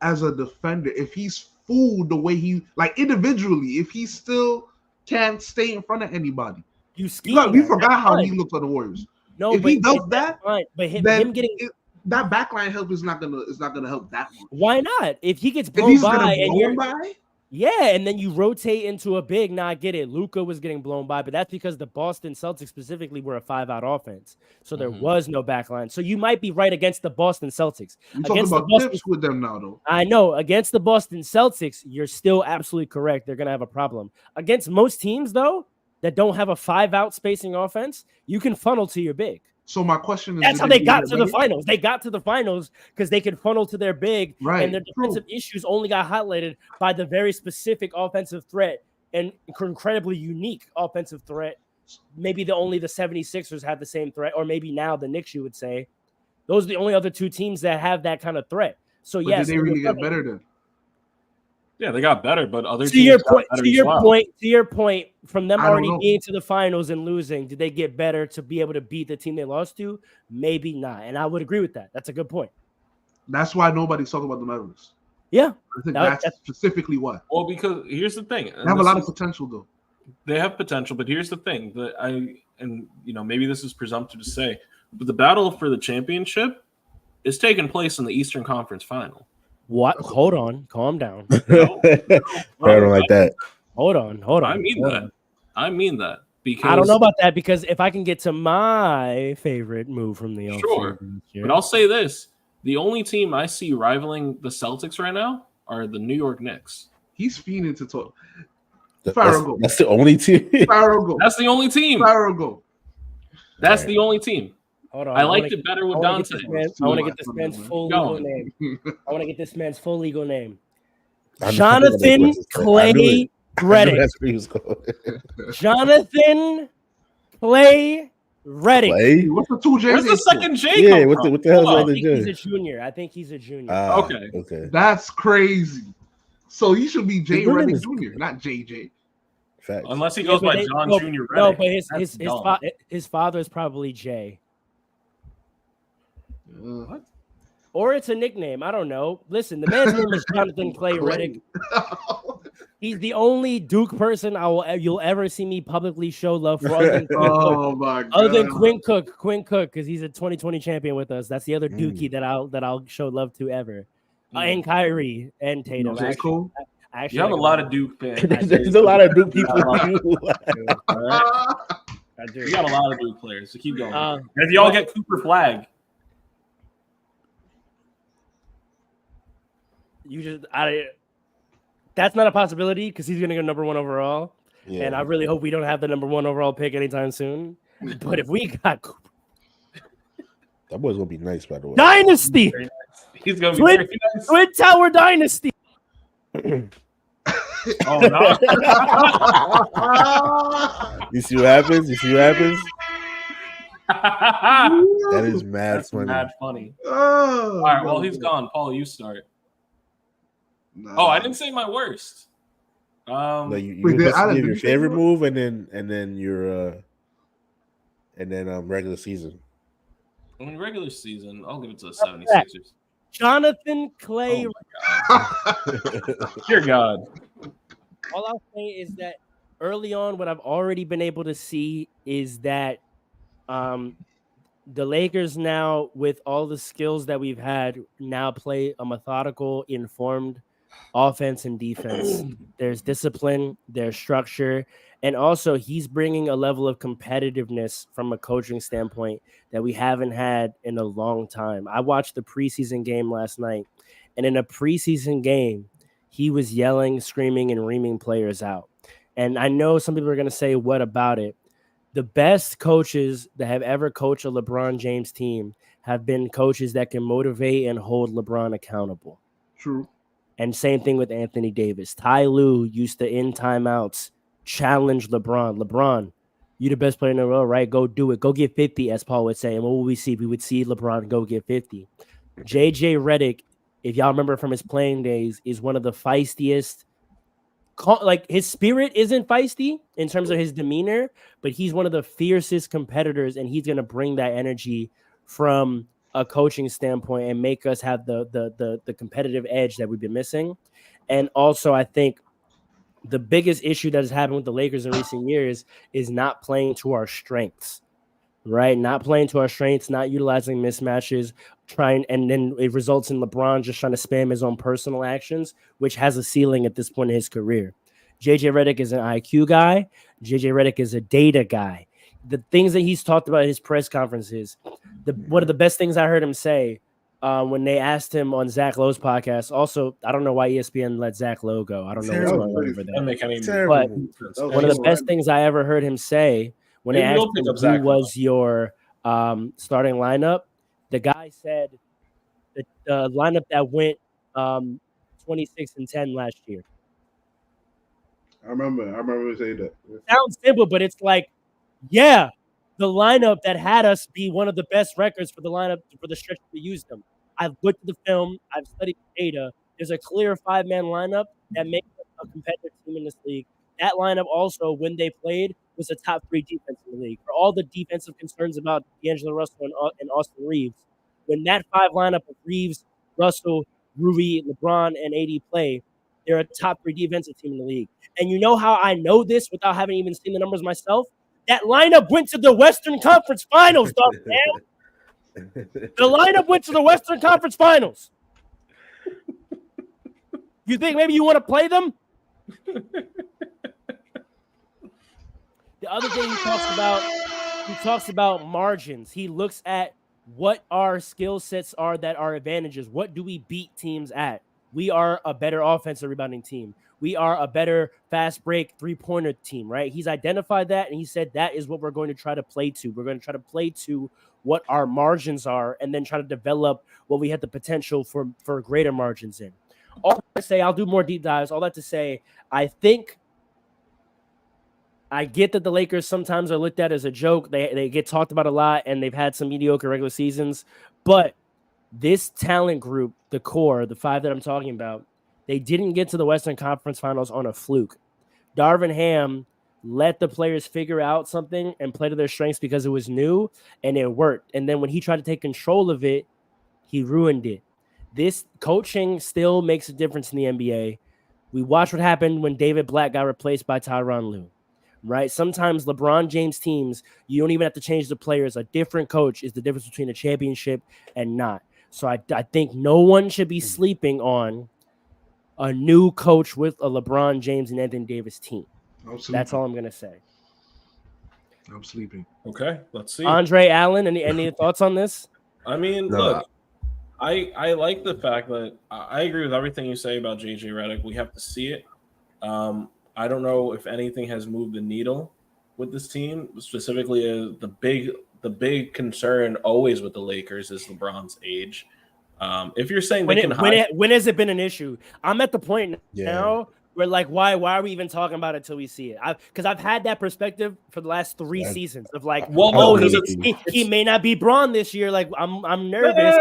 as a defender, if he's fooled the way he, like individually, if he still can't stay in front of anybody, we forgot how he looked on the Warriors. No, if he does that, but him getting that backline help is not gonna help that much. Why not? If he gets blown by and you're and then you rotate into a big. Now I get it. Luka was getting blown by, but that's because the Boston Celtics specifically were a 5-out offense, so there was no backline. So you might be right against the Boston Celtics. You're talking about tips with them now, though. I know against the Boston Celtics, you're still absolutely correct. They're gonna have a problem against most teams, though, that don't have a 5-out spacing offense. You can funnel to your big. So my question is, that's how they got to the finals. They got to the finals because they could funnel to their big, and their defensive issues only got highlighted by the very specific offensive threat and incredibly unique offensive threat. Maybe the 76ers have the same threat, or maybe now the Knicks, you would say. Those are the only other two teams that have that kind of threat. So yes, did they really get better then? Yeah, they got better, but other to your point, from them already being to the finals and losing, did they get better to be able to beat the team they lost to? Maybe not, and I would agree with that. That's a good point. That's why nobody's talking about the Mavericks. Yeah, I think that's specifically why. Well, because here's the thing: they have a lot of potential, though. They have potential, but here's the thing maybe this is presumptive to say, but the battle for the championship is taking place in the Eastern Conference Final. What? Hold on. Calm down. I don't like that. Hold on. I mean that because I don't know about that because if I can get to my favorite move from the offseason, but I'll say this: the only team I see rivaling the Celtics right now are the New York Knicks. He's fiending to talk. That's the only team. That's the only team. That's the only team. Hold on. I liked it better with Dante. I want to get this man's full legal name. I want to get this man's full legal name. Jonathan Clay Redick. Jonathan Clay Redick. What's the two J's? Where's the second J? Yeah, what the hell is the other J? He's a junior. I think he's a junior. Okay. That's crazy. So he should be J Redick Jr., not JJ. Facts. Unless he goes by John Jr. Redick. No, but his father is probably Jay. What? Or it's a nickname. I don't know. Listen, the man's name is Jonathan Clay Redick. He's the only Duke person you'll ever see me publicly show love for. Other than Quinn Cook, because he's a 2020 champion with us. That's the other Dookie that I'll show love to ever. And Kyrie and Tatum. Actually, you have a lot of Duke fans. There's a lot of Duke people. I do. You got a lot of Duke players, so keep going. And if y'all get Cooper Flag, that's not a possibility because he's gonna go number 1 overall. Yeah. And I really hope we don't have the number 1 overall pick anytime soon. But if we got Cooper, that boy's gonna be nice, by the way. Dynasty, he's gonna be very nice. Twin Tower Dynasty. Oh no! You see what happens? That is mad That's funny. mad funny. Oh, All right, well he's gone. Paul, you start. Nah. Oh, I didn't say my worst. Like you Wait, must Alan, give did your you say favorite yours? move and then your regular season. in regular season, I'll give it to the 76ers. Jonathan Clay. Dear God. All I'll say is that early on, what I've already been able to see is that the Lakers now, with all the skills that we've had, now play a methodical, informed offense and defense. There's discipline, there's structure, and also he's bringing a level of competitiveness from a coaching standpoint that we haven't had in a long time. I watched the preseason game last night, and in a preseason game, he was yelling, screaming, and reaming players out. And I know some people are going to say, what about it? The best coaches that have ever coached a LeBron James team have been coaches that can motivate and hold LeBron accountable. True. And same thing with Anthony Davis. Ty Lue used to, in timeouts, challenge LeBron. LeBron, you the best player in the world, right? Go do it. Go get 50, as Paul would say. And what would we see? We would see LeBron go get 50. JJ Redick, if y'all remember from his playing days, is one of the feistiest. Like, his spirit isn't feisty in terms of his demeanor, but he's one of the fiercest competitors, and he's going to bring that energy from a coaching standpoint and make us have the competitive edge that we've been missing. And also, I think the biggest issue that has happened with the Lakers in recent years is not playing to our strengths, right? Not playing to our strengths, not utilizing mismatches, and then it results in LeBron just trying to spam his own personal actions, which has a ceiling at this point in his career. JJ Redick is an IQ guy. JJ Redick is a data guy. The things that he's talked about in his press conferences, one of the best things I heard him say when they asked him on Zach Lowe's podcast. Also, I don't know why ESPN let Zach Lowe go. I don't know what's going on over there. But one of the best things I ever heard him say when they asked him who was your starting lineup, the guy said the lineup that went 26-10 last year. I remember saying that. Sounds simple, but it's like, yeah, the lineup that had us be one of the best records for the lineup for the stretch we used them. I've looked at the film. I've studied the data. There's a clear 5-man lineup that makes us a competitive team in this league. That lineup also, when they played, was a top 3 defense in the league. For all the defensive concerns about D'Angelo Russell and Austin Reeves, when that 5 lineup of Reeves, Russell, Rui, LeBron, and AD play, they're a top 3 defensive team in the league. And you know how I know this without having even seen the numbers myself? That lineup went to the Western Conference Finals, dog. The lineup went to the Western Conference Finals. You think maybe you want to play them? The other thing he talks about margins. He looks at what our skill sets are that are advantages. What do we beat teams at? We are a better offensive rebounding team. We are a better fast break 3-pointer team, right? He's identified that, and he said that is what we're going to try to play to. We're going to try to play to what our margins are and then try to develop what we have the potential for greater margins in. All that to say, I'll do more deep dives. All that to say, I think I get that the Lakers sometimes are looked at as a joke. They get talked about a lot, and they've had some mediocre regular seasons. But this talent group, the core, the 5 that I'm talking about, they didn't get to the Western Conference Finals on a fluke. Darvin Ham let the players figure out something and play to their strengths because it was new, and it worked. And then when he tried to take control of it, he ruined it. This coaching still makes a difference in the NBA. We watched what happened when David Black got replaced by Tyronn Lue, right? Sometimes LeBron James teams, you don't even have to change the players. A different coach is the difference between a championship and not. So I think no one should be sleeping on a new coach with a LeBron James and Anthony Davis team. That's all I'm gonna say. I'm sleeping. Okay, let's see. Andre Allen, any thoughts on this? I mean, look, I like the fact that I agree with everything you say about JJ Redick. We have to see it. I don't know if anything has moved the needle with this team. Specifically, the big concern always with the Lakers is LeBron's age. If you're saying when has it been an issue? I'm at the point now where like why are we even talking about it till we see it? Because I've had that perspective for the last 3 seasons of like, he may not be Bron this year. Like I'm nervous.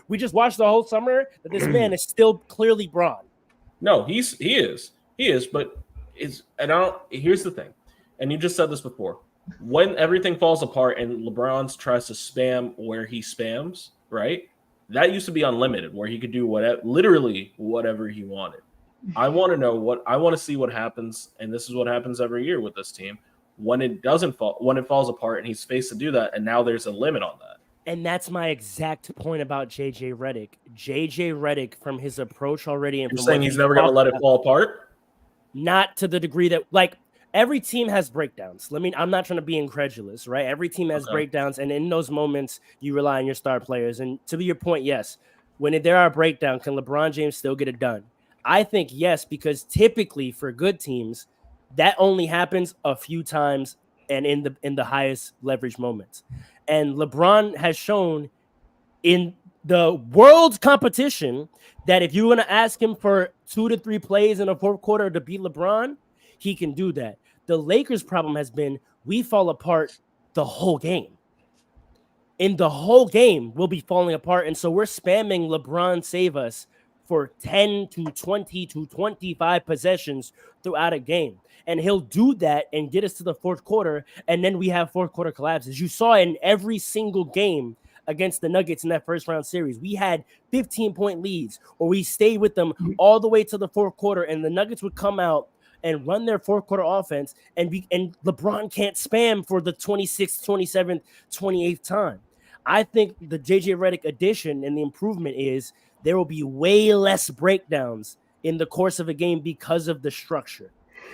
We just watched the whole summer that this man is still clearly Bron. No, he is, but here's the thing, and you just said this before. When everything falls apart and LeBron tries to spam where he spams, right? That used to be unlimited, where he could do literally whatever he wanted. I want to see what happens, and this is what happens every year with this team when it falls apart, and he's faced to do that, and now there's a limit on that. And that's my exact point about JJ Redick. JJ Redick, from his approach already, and you're saying he's never going to let it fall apart. Not to the degree that, like, every team has breakdowns. I'm not trying to be incredulous, right? Every team has breakdowns, and in those moments, you rely on your star players. And to your point, yes, when there are breakdowns, can LeBron James still get it done? I think yes, because typically for good teams, that only happens a few times and in the highest leverage moments. And LeBron has shown in the world competition that if you're going to ask him for 2 to 3 plays in a fourth quarter to beat LeBron, he can do that. The Lakers' problem has been we fall apart the whole game. In the whole game, we'll be falling apart. And so we're spamming LeBron save us for 10 to 20 to 25 possessions throughout a game. And he'll do that and get us to the fourth quarter. And then we have fourth quarter collapses. You saw in every single game against the Nuggets in that first round series, we had 15-point leads, or we stayed with them all the way to the fourth quarter. And the Nuggets would come out and run their fourth quarter offense. And LeBron can't spam for the 26th, 27th, 28th time. I think the JJ Redick addition and the improvement is there will be way less breakdowns in the course of a game because of the structure.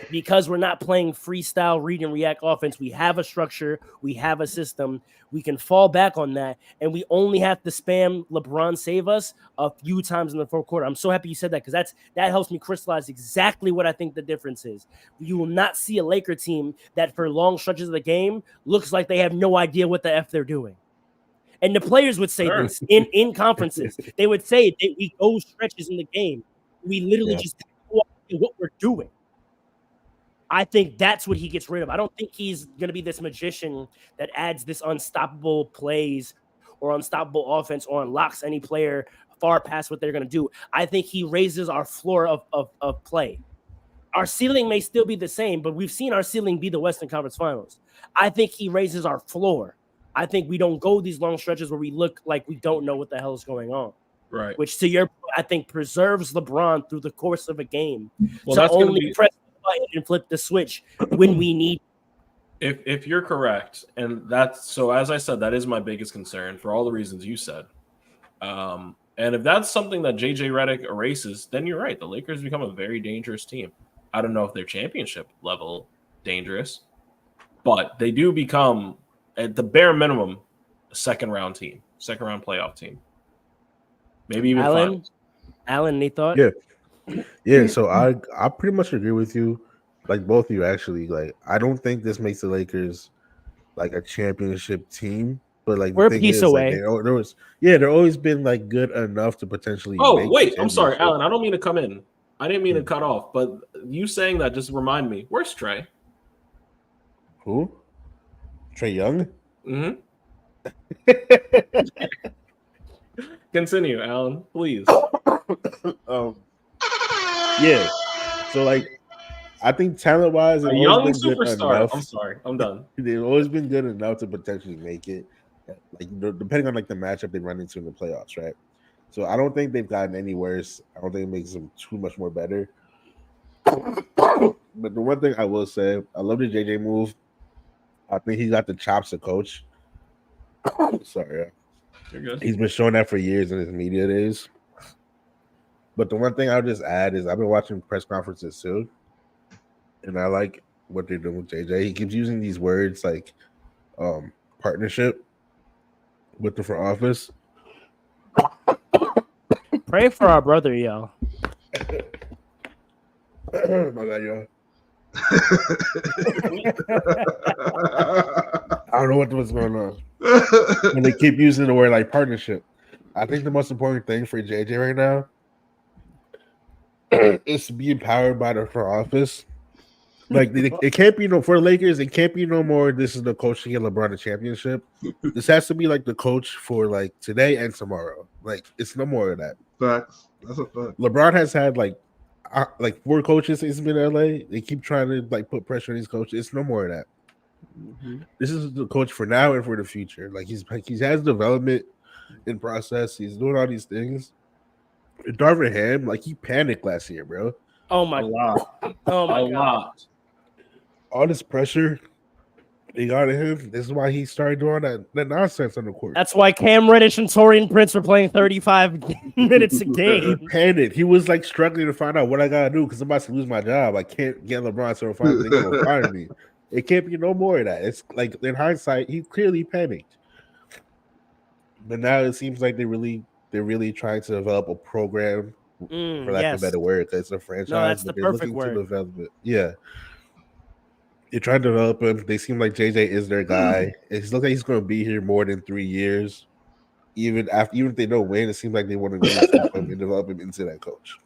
Because we're not playing freestyle read and react offense. We have a structure. We have a system. We can fall back on that. And we only have to spam LeBron save us a few times in the fourth quarter. I'm so happy you said that, because that helps me crystallize exactly what I think the difference is. You will not see a Laker team that for long stretches of the game looks like they have no idea what the F they're doing. And the players would say this in conferences. They would say that we go stretches in the game. We literally just know what we're doing. I think that's what he gets rid of. I don't think he's going to be this magician that adds this unstoppable plays or unstoppable offense or unlocks any player far past what they're going to do. I think he raises our floor of play. Our ceiling may still be the same, but we've seen our ceiling be the Western Conference Finals. I think he raises our floor. I think we don't go these long stretches where we look like we don't know what the hell is going on. Right. Which, to your point, I think preserves LeBron through the course of a game. Well, that's only press the button and flip the switch when we need. If you're correct, and that's so, as I said, that is my biggest concern for all the reasons you said. And if that's something that JJ Redick erases, then you're right. The Lakers become a very dangerous team. I don't know if they're championship level dangerous, but they do become, at the bare minimum, a second round playoff team. Maybe even finals. Alan, any thought? Yeah. So I pretty much agree with you, like both of you actually. Like, I don't think this makes the Lakers like a championship team, but like we're a piece away. Like, they're always been like good enough to potentially. Oh wait, I'm sorry, Alan. I don't mean to come in. I didn't mean to cut off, but you saying that just remind me. Where's Trey? Who? Trey Young? Mm-hmm. Continue, Alan, please. Yeah. So, like, I think talent-wise, a young superstar. I'm sorry, I'm done. They've always been good enough to potentially make it, like depending on like the matchup they run into in the playoffs, right? So I don't think they've gotten any worse. I don't think it makes them too much more better. But the one thing I will say, I love the JJ move. I think he got the chops to coach. Sorry, you're good. He's been showing that for years in his media days. But the one thing I'll just add is I've been watching press conferences too, and I like what they're doing with JJ. He keeps using these words like partnership with the front office. Pray for our brother, yo. My bad, y'all. I don't know what's going on. And they keep using the word like partnership. I think the most important thing for JJ right now is to be empowered by the front office. Like it can't be for the Lakers. It can't be no more. This is the coach to get LeBron a championship. This has to be like the coach for like today and tomorrow. Like it's no more of that. Facts. That's a fact. LeBron has had like 4 coaches since he's been in LA. They keep trying to like put pressure on these coaches. It's no more of that. Mm-hmm. This is the coach for now and for the future. Like he has development in process. He's doing all these things. Darvin Ham, like he panicked last year, bro. Oh my God. Oh my God. All this pressure they got at him. This is why he started doing that nonsense on the court. That's why Cam Reddish and Torian Prince were playing 35 minutes a game. He panicked. He was like struggling to find out what I gotta do because I'm about to lose my job. I can't get LeBron to finally go fire me. It can't be no more of that. It's like in hindsight, he clearly panicked. But now it seems like they're really trying to develop a program, for lack of a better word, because it's a franchise. No, that's the perfect word. To develop it. Yeah. They're trying to develop him. They seem like JJ is their guy. It looks like he's going to be here more than 3 years. Even if they don't win, it seems like they want to really keep him and develop him into that coach.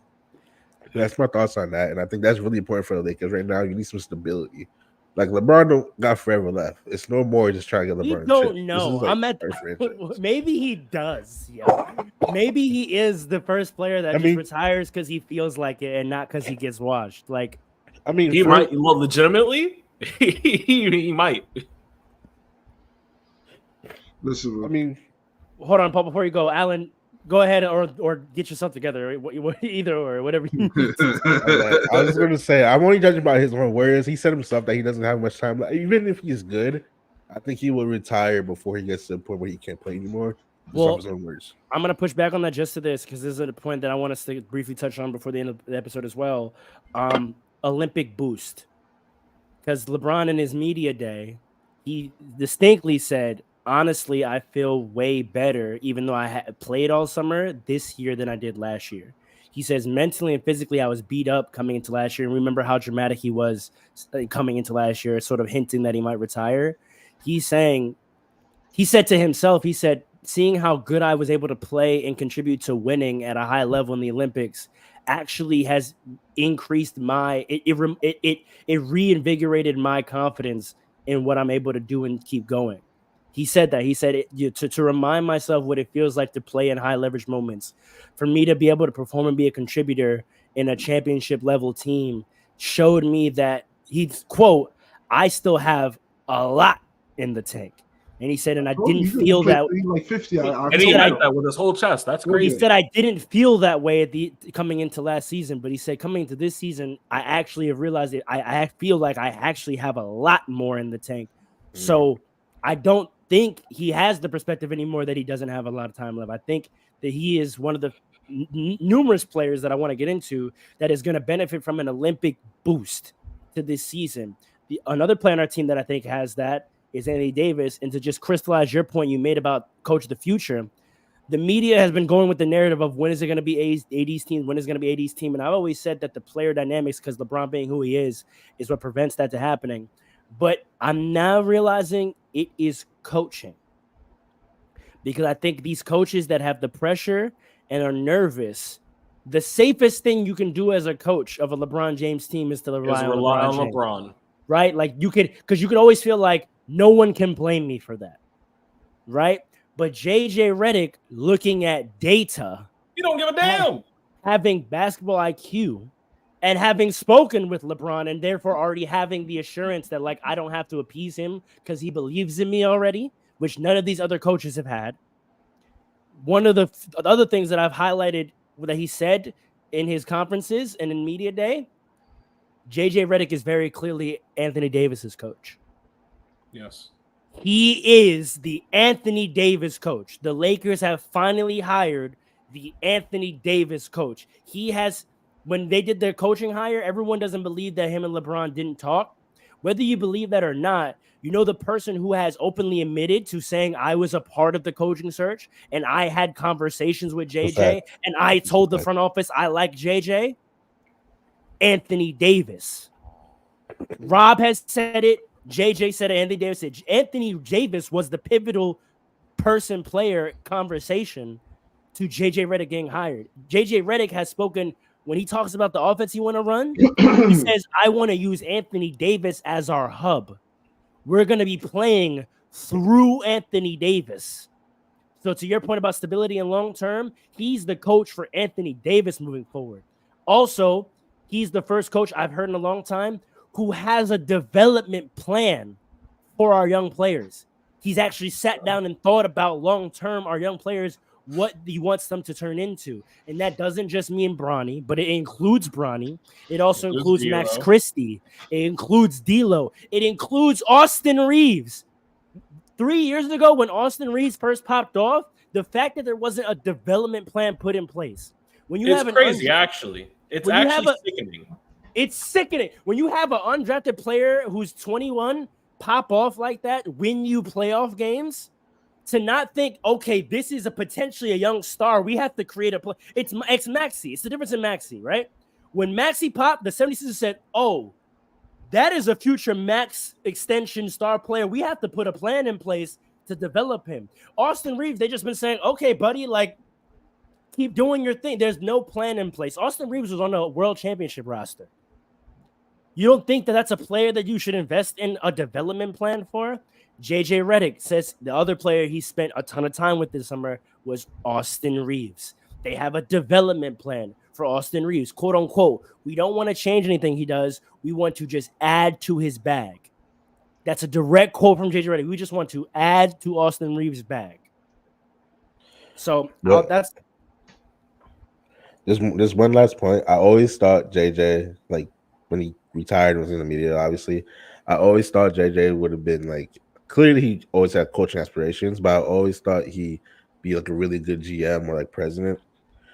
So that's my thoughts on that, and I think that's really important for the Lakers right now. You need some stability. Like LeBron don't got forever left. It's no more just trying to get LeBron. You don't know. Like maybe he does. Yeah. Maybe he is the first player that retires because he feels like it and not because he gets washed. Like, I mean, he might. Well, legitimately, he might. Listen, I mean, hold on, Paul. Before you go, Alan, go ahead or get yourself together. Either or whatever you need. I was going to say I'm only judging by his own words. He said himself that he doesn't have much time. Even if he's good, I think he will retire before he gets to the point where he can't play anymore. Well, I'm going to push back on that just to this because this is a point that I want us to briefly touch on before the end of the episode as well. Olympic boost. Because LeBron in his media day, he distinctly said, honestly, I feel way better, even though I had played all summer this year than I did last year. He says mentally and physically, I was beat up coming into last year. And remember how dramatic he was coming into last year, sort of hinting that he might retire. He said to himself, he said, seeing how good I was able to play and contribute to winning at a high level in the Olympics actually has increased it reinvigorated my confidence in what I'm able to do and keep going. He said that. He said to remind myself what it feels like to play in high leverage moments, for me to be able to perform and be a contributor in a championship level team showed me that he's, quote, I still have a lot in the tank. And he said, and I didn't feel that. Like 50. And he meant that with his whole chest. That's crazy. He said, I didn't feel that way coming into last season, but he said, coming into this season, I actually have realized that I feel like I actually have a lot more in the tank. So I don't think he has the perspective anymore that he doesn't have a lot of time left. I think that he is one of the numerous players that I want to get into that is going to benefit from an Olympic boost to this season. Another player on our team that I think has that is Anthony Davis. And to just crystallize your point you made about coach of the future, the media has been going with the narrative of when is it going to be AD's team, when is it going to be AD's team. And I've always said that the player dynamics, because LeBron being who he is what prevents that to happening. But I'm now realizing it is coaching, because I think these coaches that have the pressure and are nervous, the safest thing you can do as a coach of a LeBron James team is to rely on LeBron. Right? Like because you could always feel like no one can blame me for that. Right? But JJ Redick, looking at data, you don't give a damn. Having basketball IQ and having spoken with LeBron and therefore already having the assurance that, like, I don't have to appease him because he believes in me already, which none of these other coaches have had. One of the other things that I've highlighted that he said in his conferences and in media day, JJ Redick is very clearly Anthony Davis's coach. Yes. He is the Anthony Davis coach. The Lakers have finally hired the Anthony Davis coach. He has, when they did their coaching hire, everyone doesn't believe that him and LeBron didn't talk. Whether you believe that or not, you know the person who has openly admitted to saying I was a part of the coaching search and I had conversations with JJ and I told the front office I like JJ? Anthony Davis. Rob has said it. JJ said it. Anthony Davis said Anthony Davis was the pivotal player conversation to JJ Redick getting hired. JJ Redick has spoken when he talks about the offense he want to run. He says, I want to use Anthony Davis as our hub. We're going to be playing through Anthony Davis. So to your point about stability and long term, he's the coach for Anthony Davis moving forward. Also, he's the first coach I've heard in a long time who has a development plan for our young players. He's actually sat down and thought about long term our young players, what he wants them to turn into. And that doesn't just mean Bronny, but it includes Bronny. It also includes Max Christie. It includes D'Lo. It includes Austin Reeves. 3 years ago, when Austin Reeves first popped off, the fact that there wasn't a development plan put in place. When you have crazy, actually. It's actually sickening. It's sickening. When you have an undrafted player who's 21 pop off like that, win you playoff games, to not think, okay, this is potentially a young star. We have to create a play. It's Maxey. It's the difference in Maxey, right? When Maxey popped, the 76ers said, oh, that is a future max extension star player. We have to put a plan in place to develop him. Austin Reeves, they just been saying, okay, buddy, like, keep doing your thing. There's no plan in place. Austin Reeves was on a world championship roster. You don't think that that's a player that you should invest in a development plan for? JJ Redick says the other player he spent a ton of time with this summer was Austin Reeves. They have a development plan for Austin Reeves, quote unquote. We don't want to change anything he does. We want to just add to his bag. That's a direct quote from JJ Redick. We just want to add to Austin Reeves' bag. So that's there's one last point. I always thought JJ, like when he retired and was in the media, obviously, I always thought JJ would have been like, clearly he always had coaching aspirations, but I always thought he'd be like a really good GM or like president.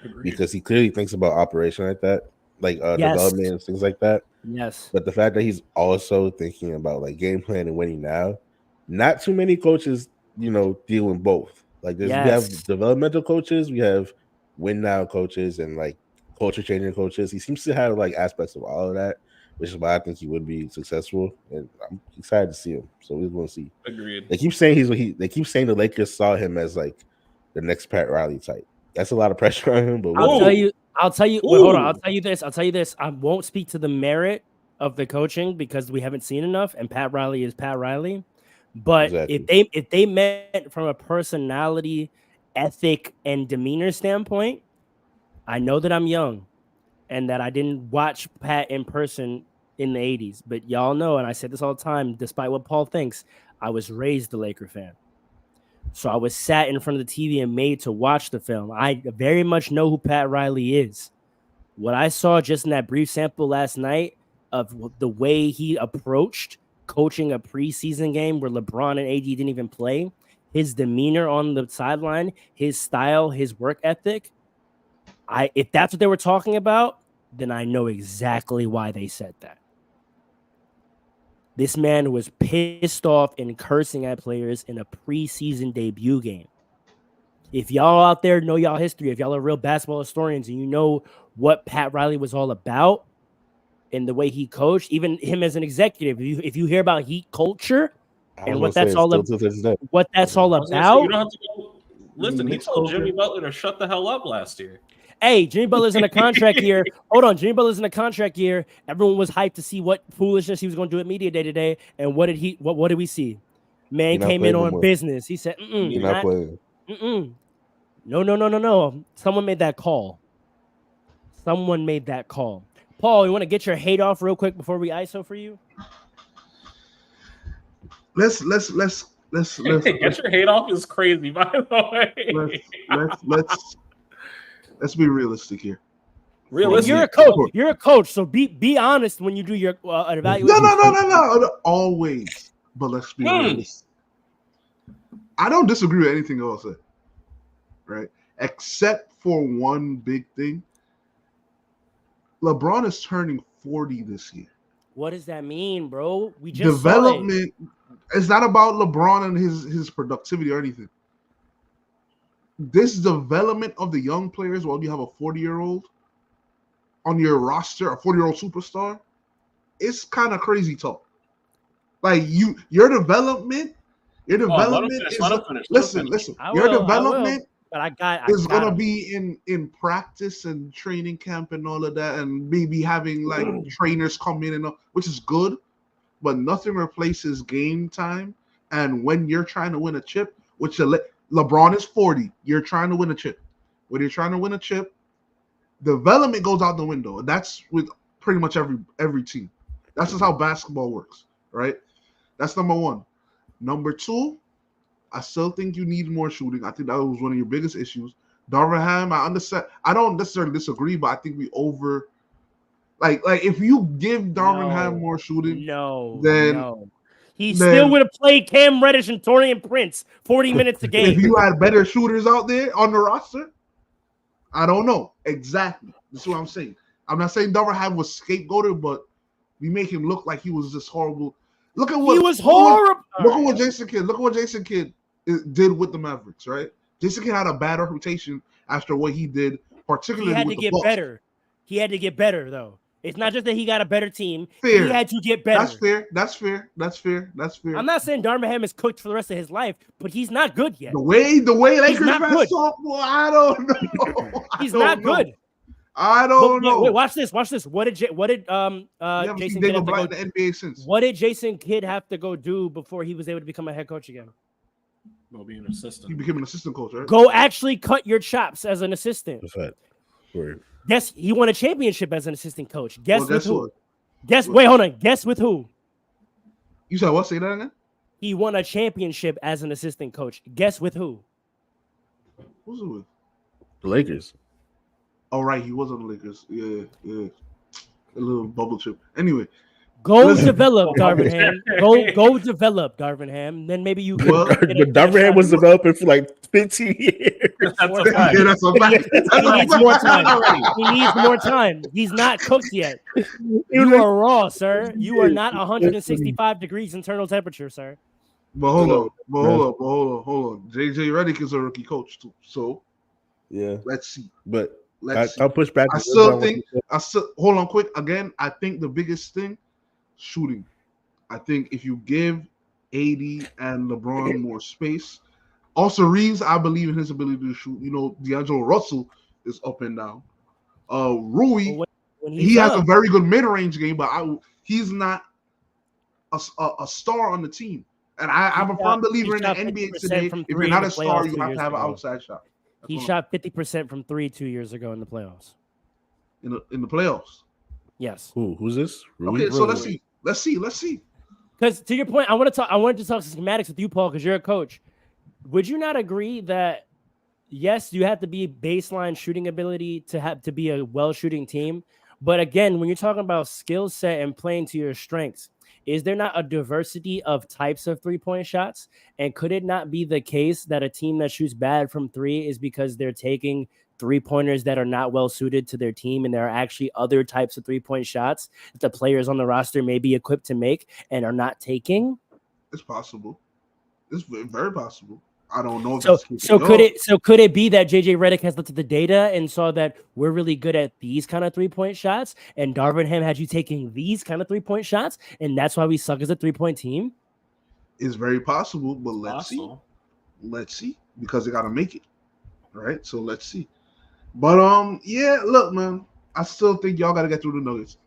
Agreed. Because he clearly thinks about operation like that, like development and things like that. Yes. But the fact that he's also thinking about like game plan and winning now, not too many coaches, deal in both. Like we have developmental coaches, we have win now coaches, and like culture changing coaches. He seems to have like aspects of all of that, which is why I think he would be successful. And I'm excited to see him. So we're going to see. Agreed. They keep saying they keep saying the Lakers saw him as like the next Pat Riley type. That's a lot of pressure on him. But I'll tell you. Wait, hold on. I'll tell you this. I won't speak to the merit of the coaching because we haven't seen enough. And Pat Riley is Pat Riley. But if they met from a personality, ethic, and demeanor standpoint, I know that I'm young and that I didn't watch Pat in person in the 80s. But y'all know, and I say this all the time, despite what Paul thinks, I was raised a Laker fan. So I was sat in front of the TV and made to watch the film. I very much know who Pat Riley is. What I saw just in that brief sample last night of the way he approached coaching a preseason game where LeBron and AD didn't even play, his demeanor on the sideline, his style, his work ethic, if that's what they were talking about, then I know exactly why they said that. This man was pissed off and cursing at players in a preseason debut game. If y'all out there know y'all history, if y'all are real basketball historians and you know what Pat Riley was all about and the way he coached, even him as an executive, if you hear about Heat culture and what that's all about, listen, he told Jimmy Butler to shut the hell up last year. Hey, Jimmy Butler's in a contract year. Hold on, Jimmy Butler's in a contract year. Everyone was hyped to see what foolishness he was going to do at media day today. And what did we see? Man came in on business. He said, No. Someone made that call. Paul, you want to get your hate off real quick before we ISO for you? Let's get your hate off is crazy, by the way. Let's be realistic here. Realistic. You're a coach, so be honest when you do your evaluation. No. Always. But let's be realistic. I don't disagree with anything else, right? Except for one big thing. LeBron is turning 40 this year. What does that mean, bro? We just development. It's not about LeBron and his productivity or anything. This development of the young players while you have a 40-year-old on your roster, a 40-year-old superstar, it's kind of crazy talk. Like your development is listen. Your development is gonna be in practice and training camp and all of that, and maybe having like trainers come in and all, which is good, but nothing replaces game time. And when you're trying to win a chip, which LeBron is 40, you're trying to win a chip. When you're trying to win a chip, development goes out the window. That's with pretty much every team. That's just how basketball works, right? That's number one. Number two, I still think you need more shooting. I think that was one of your biggest issues. Darvin Ham, I understand. I don't necessarily disagree, but I think we like if you give Darvin Ham more shooting, then he still would have played Cam Reddish and Torian Prince 40 minutes a game. If you had better shooters out there on the roster, I don't know exactly. That's what I'm saying. I'm not saying Darvin Ham was scapegoated, but we make him look like he was just horrible. Look at what he was horrible. Look at what Jason Kidd did with the Mavericks, right? Jason Kidd had a bad reputation after what he did, particularly he had with to the get Bucks. better. He had to get better, though. It's not just that he got a better team. Fair. He had to get better. That's fair. I'm not saying Darvin Ham is cooked for the rest of his life, but he's not good yet. The way Lakers fans talk, boy, I don't know. He's not good. I don't know. Wait, watch this. What did Jason Kidd have to go? The NBA since. What did Jason Kidd have to go do before he was able to become a head coach again? Well, being an assistant. He became an assistant coach, right? Go actually cut your chops as an assistant. Word. Guess he won a championship as an assistant coach. Guess with who? What? Wait, hold on. Guess with who? You said what? Say that again? He won a championship as an assistant coach. Guess with who? Who's it with? The Lakers. Oh, right. He was on the Lakers. Yeah. A little bubble chip. Anyway. Go develop, Darvin Ham. Go develop, Darvin Ham. Then maybe you can. But Darvin Ham was developing for like 15 years. That's a fact. He needs more time. He needs more time. He's not cooked yet. You are raw, sir. You are not 165 degrees internal temperature, sir. But hold on. JJ Redick is a rookie coach too. So yeah, let's see. But let's see. I'll push back. I still hold on quick. Again, I think the biggest thing, shooting. I think if you give AD and LeBron more space. Also, Reeves, I believe in his ability to shoot. You know, D'Angelo Russell is up and down. Rui, he has a very good mid-range game, but he's not a star on the team. And I'm a firm believer in the NBA today. If you're not a star, you have to have an outside shot. He shot 50% from 3 2 years ago in the playoffs. In the playoffs? Yes. Who's this? Rui? Okay, so let's see. Because to your point, I wanted to talk schematics with you, Paul, because you're a coach. Would you not agree that yes, you have to be baseline shooting ability to be a well-shooting team, but again, when you're talking about skill set and playing to your strengths, is there not a diversity of types of three-point shots? And could it not be the case that a team that shoots bad from three is because they're taking three-pointers that are not well-suited to their team, and there are actually other types of three-point shots that the players on the roster may be equipped to make and are not taking? It's possible. It's very possible. I don't know. Could it be that JJ Redick has looked at the data and saw that we're really good at these kind of 3-point shots, and Darvin Ham had you taking these kind of 3-point shots, and that's why we suck as a 3-point team? It's very possible, but let's see, because they got to make it, right? So let's see. But yeah, look, man, I still think y'all got to get through the Nuggets.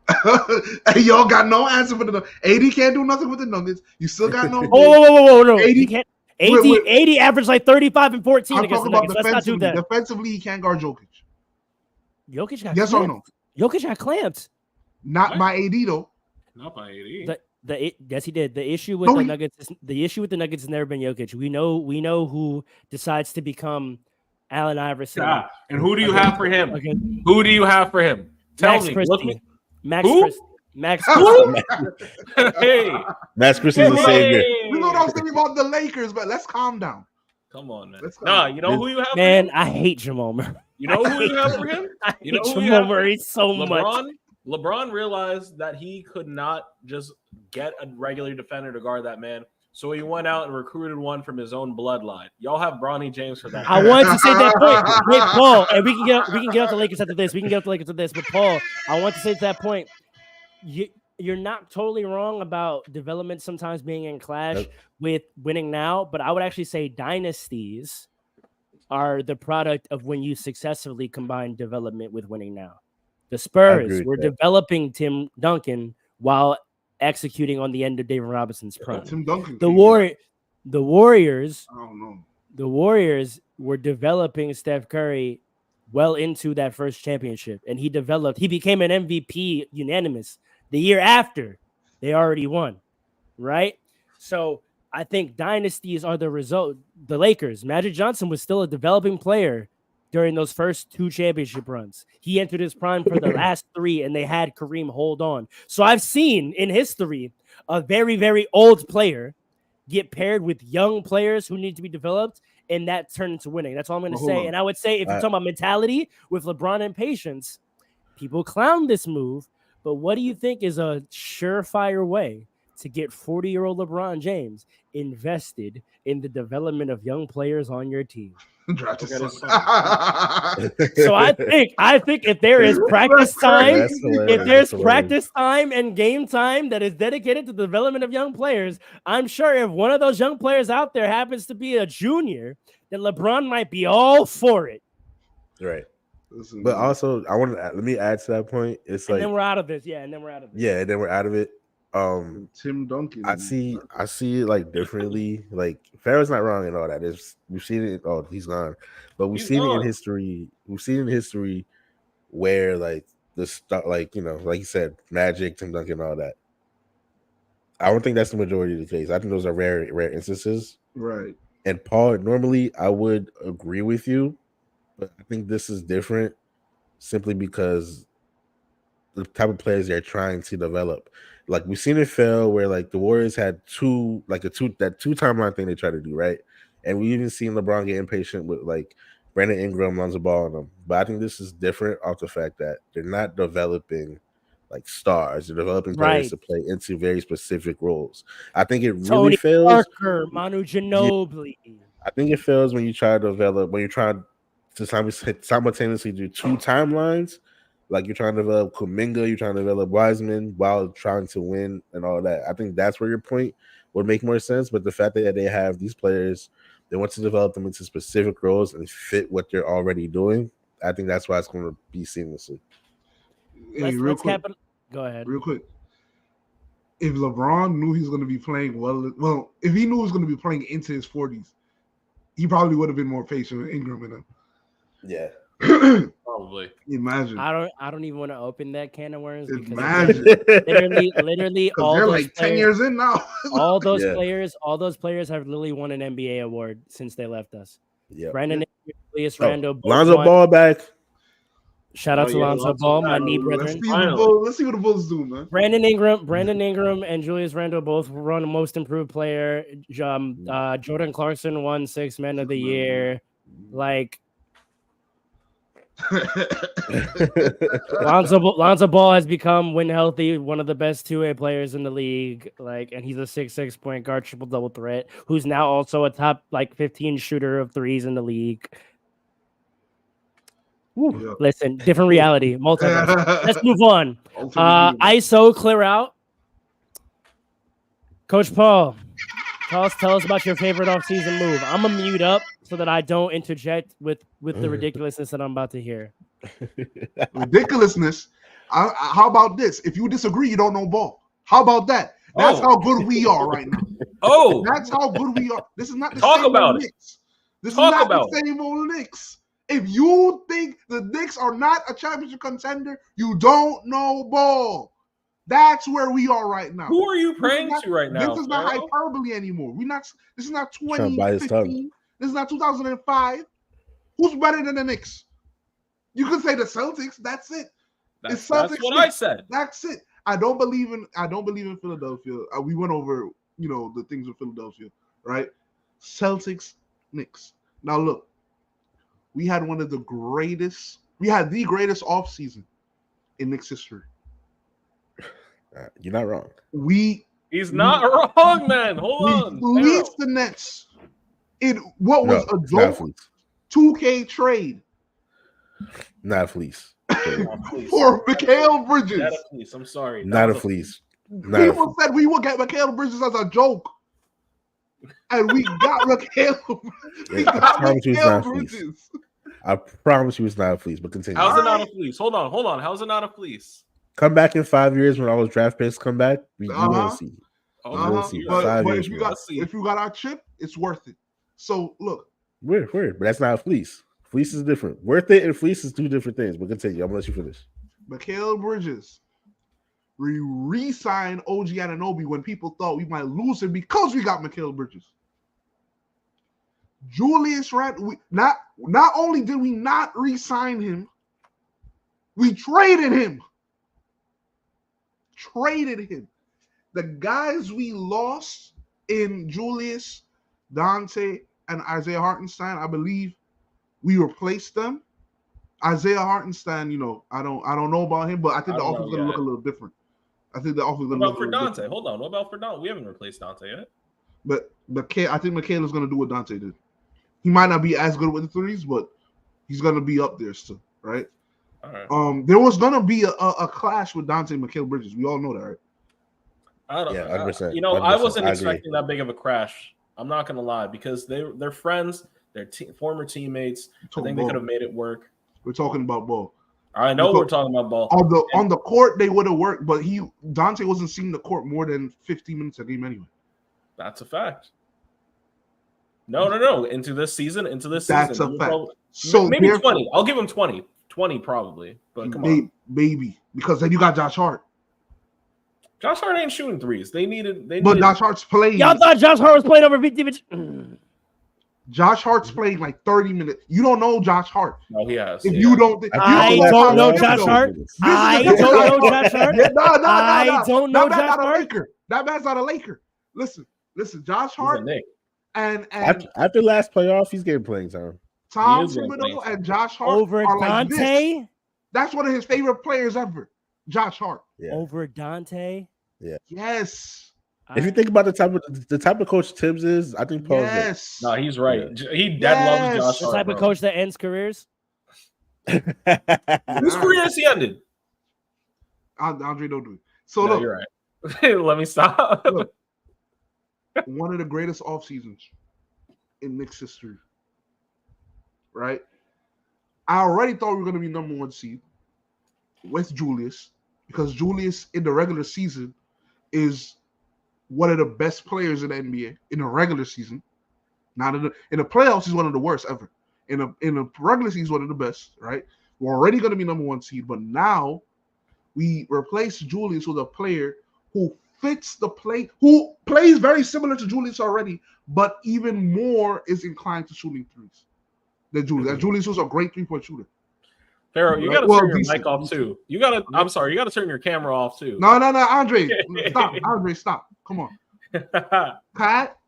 Y'all got no answer for the Nuggets. AD can't do nothing with the Nuggets. You still got no. Whoa, no, AD can't. 80 averaged like 35 and 14 against the Nuggets. Let's not do that. Defensively, he can't guard Jokic. Jokic got yes clamped. Or no? Jokic got clamped. Not by AD though. Not by AD. Yes, he did. The issue with the Nuggets has never been Jokic. We know who decides to become Allen Iverson. Yeah. And who do you have for him? Okay. Who do you have for him? Tell me. Look me. Max Christie. Max Christie. Hey. Max Christie's the savior. We know what I was thinking about the Lakers, but let's calm down. Come on, man. You know who you have? Man, I hate Jamal Murray. You know who you have for him? You know who you Jamal have for Murray him? so much. LeBron realized that he could not just get a regular defender to guard that man. So he went out and recruited one from his own bloodline. Y'all have Bronny James for that. I wanted to say that point with Paul, and we can get off the Lakers after this. We can get off the Lakers after this. But Paul, I want to say to that point, you're not totally wrong about development sometimes being in clash with winning now. But I would actually say dynasties are the product of when you successfully combine development with winning now. The Spurs were developing Tim Duncan while executing on the end of David Robinson's prime. Tim Duncan. The Warriors. I don't know. The Warriors were developing Steph Curry well into that first championship, and he became an MVP unanimous the year after they already won, right? So I think dynasties are the result. The Lakers, Magic Johnson was still a developing player during those first 2 championship runs. He entered his prime for the last 3, and they had Kareem hold on. So I've seen in history a very, very old player get paired with young players who need to be developed, and that turned into winning. That's all I'm going to say. And I would say if you're talking about mentality with LeBron and patience, people clown this move, but what do you think is a surefire way to get 40-year-old LeBron James invested in the development of young players on your team? So I think if there is practice time, if there's practice time and game time that is dedicated to the development of young players, I'm sure if one of those young players out there happens to be a junior, then LeBron might be all for it. Right. But also, let me add to that point. It's and then we're out of this. Yeah, and then we're out of this. Yeah, and then we're out of it. Tim Duncan. I see it like differently. Like Farrah's not wrong and all that. We've seen it. Oh, he's gone. But we've seen it in history. We've seen in history where like the stuff, like like you said, Magic, Tim Duncan, all that. I don't think that's the majority of the case. I think those are rare instances. Right. And Paul, normally I would agree with you, but I think this is different simply because the type of players they're trying to develop. Like we've seen it fail where like the Warriors had two timeline thing they try to do, right? And we even seen LeBron get impatient with like Brandon Ingram, Lonzo Ball on them. But I think this is different off the fact that they're not developing like stars. They're developing players to play into very specific roles. I think it really Tony fails. Parker, Manu Ginobili. Yeah, I think it fails when you try to develop, when you're trying to simultaneously do 2 timelines. Like you're trying to develop Kuminga, you're trying to develop Wiseman while trying to win and all that. I think that's where your point would make more sense. But the fact that they have these players, they want to develop them into specific roles and fit what they're already doing. I think that's why it's going to be seamlessly. Go ahead. Real quick. If LeBron knew he was going to be playing well, if he knew he was going to be playing into his 40s, he probably would have been more patient with Ingram and him. Yeah. Probably. Imagine. I don't even want to open that can of worms because imagine. literally all they're those like 10 years in now. all those players have literally won an NBA award since they left us. Yeah. Brandon Julius Randle. Lonzo Ball back. Shout out to Lonzo Ball, my knee brethren. Let's see what the Bulls do, man. Brandon Ingram, and Julius Randle both won Most Improved Player. Jordan Clarkson won 6 Men of the Year. Like Lonzo Ball has become, when healthy, one of the best 2-way players in the league. Like, and he's a 6'6" point guard, triple double threat, who's now also a top 15 shooter of threes in the league. Yeah. Listen, different reality. Multiverse. Let's move on. ISO clear out. Coach Paul, tell us about your favorite offseason move. I'm gonna mute up so that I don't interject with the ridiculousness that I'm about to hear. Ridiculousness. How about this? If you disagree, you don't know ball. How about that? That's how good we are right now. That's how good we are. This is not the same old Knicks. This is not the same old Knicks. If you think the Knicks are not a championship contender, you don't know ball. That's where we are right now. Who are you praying to right now? This is not hyperbole anymore. This is not 2015. This is not 2005. Who's better than the Knicks? You could say the Celtics. That's it. That's what I said. That's it. I don't believe in Philadelphia. We went over, the things with Philadelphia, right? Celtics, Knicks. Now look, we had one of the greatest. We had the greatest offseason in Knicks history. You're not wrong. He's not wrong, man. Hold on. We fleeced the Nets in what was a dope 2K trade. Not a fleece. For Mikal Bridges. Not a fleece. I'm sorry. Not a fleece. People said we would get Mikal Bridges as a joke. And we got Mikal. Bridges. I promise you it's not a fleece, but continue. How's it not a fleece? Hold on. How's it not a fleece? Come back in 5 years when all those draft picks come back. You will see. But if you got our chip, it's worth it. So look. Weird. But that's not a fleece. Fleece is different. Worth it and fleece is two different things. But continue. I'm gonna let you finish. Mikal Bridges. We re-signed OG Anunoby when people thought we might lose him because we got Mikal Bridges. Julius Randle. Not only did we not re-sign him, we traded him. The guys we lost in Julius, Dante, and Isaiah Hartenstein, I believe we replaced them. Isaiah Hartenstein, I don't know about him, but I think the offense is going to look a little different. I think the offense is going to look a little different. Dante? Hold on. What about for Dante? We haven't replaced Dante yet. But I think Michaela's going to do what Dante did. He might not be as good with the threes, but he's going to be up there still, right? All right. There was going to be a clash with Dante and Mikal Bridges. We all know that, right? I don't. Yeah, 100%. I wasn't expecting that big of a crash. I'm not going to lie because they're friends. They're former teammates. I think they could have made it work. We're talking about ball. I know we're talking about ball. On the court, they would have worked, but Dante wasn't seeing the court more than 15 minutes a game anyway. That's a fact. No. Into this season. That's a fact. So maybe 20. I'll give him 20. 20 probably. But come on. Maybe. Because then you got Josh Hart. Josh Hart ain't shooting threes. But Josh Hart's playing. Y'all thought Josh Hart was playing over 50 minutes? Josh Hart's playing like 30 minutes. You don't know Josh Hart. No, he has. If you don't, I don't know Josh Hart. I don't know Josh Hart. I don't know Josh Hart. That man's not a Laker. Listen, Josh Hart. And after last playoff, he's getting playing time. Tom Thibodeau and Josh Hart over are Dante. Like that's one of his favorite players ever. Josh Hart. Yeah. Over Dante. Yeah. Yes. If you think about the type of coach Tibbs is, I think Paul's yes. No, he's right. Yeah. He loves Josh Hart. The type of coach that ends careers. Whose career has he ended? Andre, don't do it. So look, you're right. Let me stop. Look, one of the greatest off seasons in Knicks history. Right? I already thought we were going to be number 1 seed with Julius because Julius in the regular season is one of the best players in the NBA in the regular season. Not in the playoffs, he's one of the worst ever. In the regular season, he's one of the best, right? We're already going to be number 1 seed, but now we replace Julius with a player who fits the play, who plays very similar to Julius already, but even more is inclined to shooting threes than Julius. And Julius was a great 3-point shooter. Pharaoh, you gotta turn your mic off too. You gotta turn your camera off too. No, Andre, stop. Andre, stop. Come on. Pat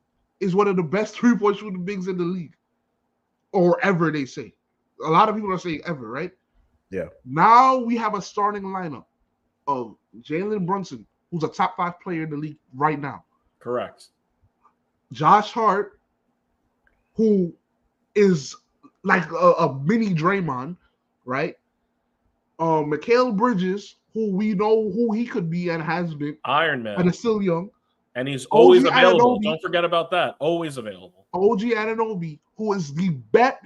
is one of the best 3-point shooting bigs in the league. Or ever, they say. A lot of people are saying ever, right? Yeah. Now we have a starting lineup of Jalen Brunson, who's a top 5 player in the league right now. Correct. Josh Hart, who is like a mini Draymond, right? Mikal Bridges, who we know who he could be and has been. Iron Man. And is still young. And he's always available. Don't forget about that. Always available. OG Anunoby, who is the best.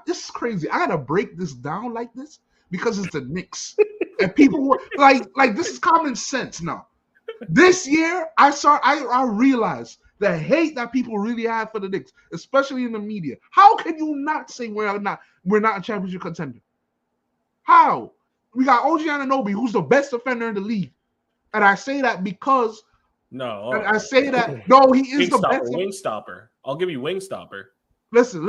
This is crazy. I gotta break this down like this because it's the Knicks. And people were like this is common sense now. This year, I realized the hate that people really have for the Knicks, especially in the media. How can you not say we're not a championship contender? How? We got OG Anunoby, who's the best defender in the league. And I say that because I say that he is the best. Wing stopper. I'll give you wing stopper. Listen.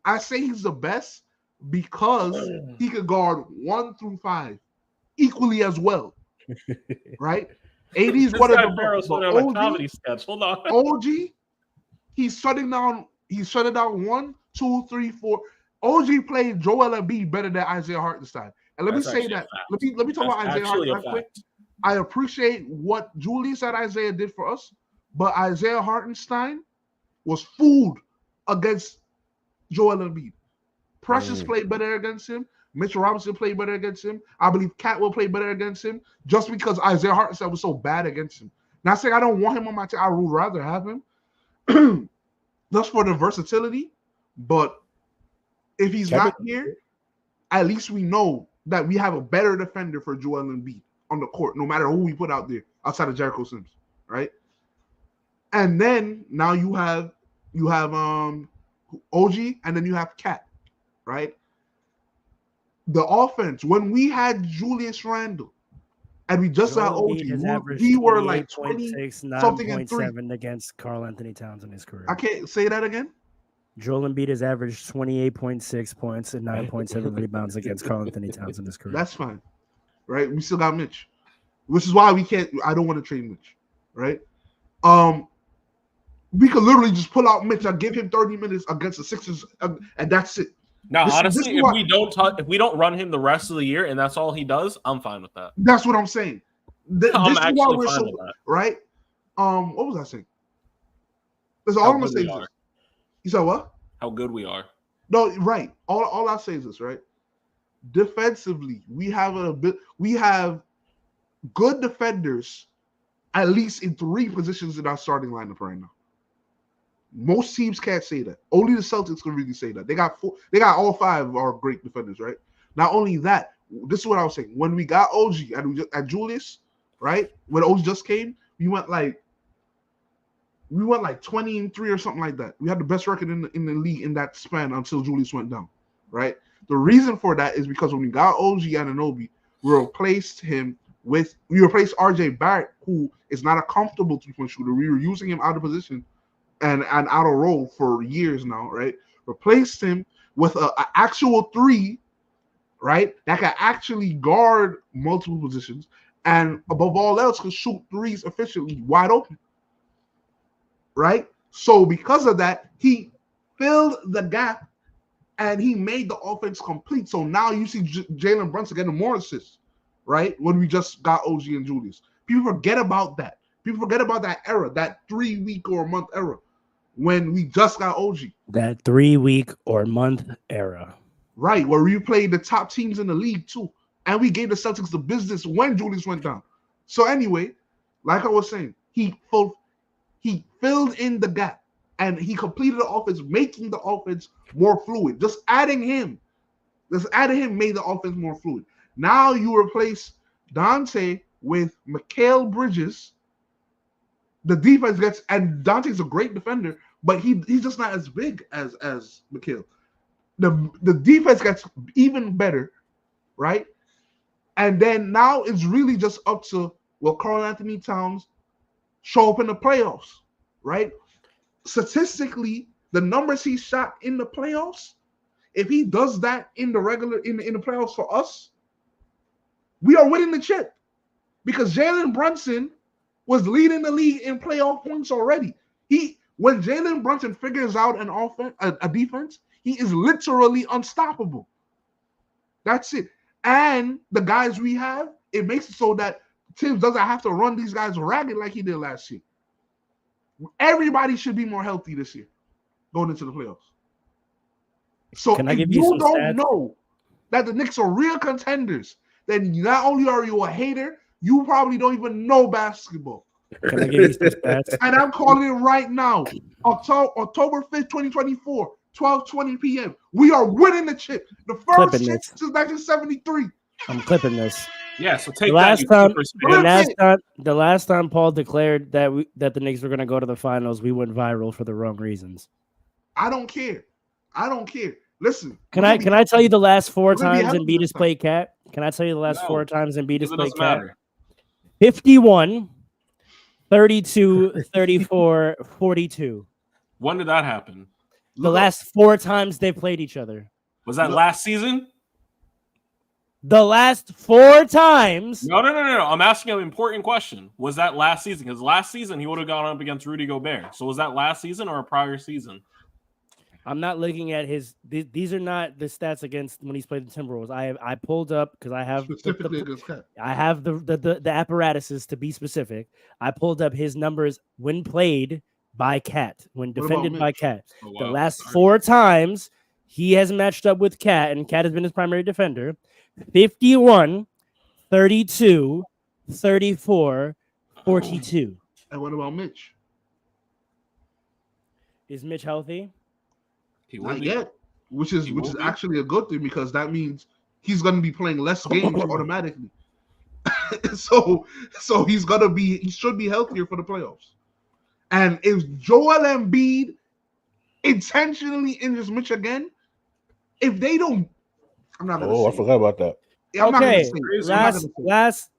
I say he's the best because he could guard 1 through 5 equally as well. Right? AD is one of the best. OG, comedy sketch. Hold on. OG, he's shutting down 1, 2, 3, 4. OG played Joel Embiid better than Isaiah Hartenstein. And let me say that. Let me talk about Isaiah Hartenstein quick. I appreciate what Julius and Isaiah did for us, but Isaiah Hartenstein was fooled against Joel Embiid. Precious played better against him. Mitchell Robinson played better against him. I believe Cat will play better against him just because Isaiah Hartenstein was so bad against him. Not saying I don't want him on my team. I would rather have him just for the versatility. But if he's not here, at least we know that we have a better defender for Joel Embiid on the court, no matter who we put out there outside of Jericho Sims, right? And then now you have OG, and then you have Cat, right? The offense, when we had Julius Randle and we just had OG, we were like 20 something and 3 against Karl Anthony Towns in his career. I can't say that again. Joel Embiid has averaged 28.6 points and 9.7 rebounds against Karl Anthony Towns in his career. That's fine, right? We still got Mitch, which is why we can't. I don't want to trade Mitch, right? We could literally just pull out Mitch and give him 30 minutes against the Sixers, and that's it. Now, honestly, if we don't run him the rest of the year and that's all he does, I'm fine with that. That's what I'm saying. I'm actually fine with that. Right? What was I saying? That's all I'm gonna say. You said what? How good we are. No, right. All I say is this, right? Defensively, we have good defenders, at least in 3 positions in our starting lineup right now. Most teams can't say that. Only the Celtics can really say that. They got all 5 of our great defenders, right? Not only that, this is what I was saying. When we got OG and Julius, right? When OG just came, we went like 20-3 or something like that. We had the best record in the league in that span until Julius went down, right? The reason for that is because when we got OG Anunoby, we replaced RJ Barrett, who is not a comfortable 3-point shooter. We were using him out of position and out of role for years now, right? Replaced him with an actual 3, right? That can actually guard multiple positions and above all else can shoot 3s efficiently, wide open, right? So because of that, he filled the gap and he made the offense complete. So now you see Jalen Brunson getting more assists, right? When we just got OG and Julius. People forget about that. People forget about that era, that 3-week or month era when we just got OG. That 3-week or month era. Right, where we played the top teams in the league too. And we gave the Celtics the business when Julius went down. So anyway, like I was saying, he filled in the gap and he completed the offense, making the offense more fluid. Just adding him made the offense more fluid. Now you replace Dante with Mikal Bridges. The defense gets, and Dante's a great defender, but he's just not as big as Mikal. The defense gets even better, right? And then now it's really just up to will Karl Anthony Towns show up in the playoffs, right? Statistically, the numbers he shot in the playoffs, if he does that in the playoffs for us, we are winning the chip because Jalen Brunson was leading the league in playoff points already. When Jalen Brunson figures out an offense, a defense, he is literally unstoppable. That's it. And the guys we have, it makes it so that Tibbs doesn't have to run these guys ragged like he did last year. Everybody should be more healthy this year going into the playoffs. So if you don't know that the Knicks are real contenders, then not only are you a hater, you probably don't even know basketball. Can I give you some stats? And I'm calling it right now. October 5th, 2024, 12:20 p.m. We are winning the chip. The first chip since 1973. I'm clipping this. Yeah, so take the last time Paul declared that the Knicks were going to go to the finals, we went viral for the wrong reasons. I don't care. Listen. Can I tell you the last 4 times Embiid has played Cat? Can I tell you the last 4 times Embiid has played Cat? 51, 32, 34, 42. When did that happen? The last 4 times they played each other. Was that last season? The last 4 times. No. I'm asking an important question. Was that last season? Because last season he would have gone up against Rudy Gobert. So was that last season or a prior season? I'm not looking at his. These are not the stats against when he's played the Timberwolves. I pulled up because I have Specifically against Cat. I have the apparatuses to be specific. I pulled up his numbers when played by Cat, when defended by Cat. Oh, wow. The last 4 times he has matched up with Cat, and Cat has been his primary defender. 51, 32, 34, 42. And what about Mitch? Is Mitch healthy? He Not will be. yet, which is actually a good thing because that means he's going to be playing less games automatically. so he should be healthier for the playoffs. And if Joel Embiid intentionally injures Mitch again, if they don't, I'm not going to say. I forgot about that. Okay,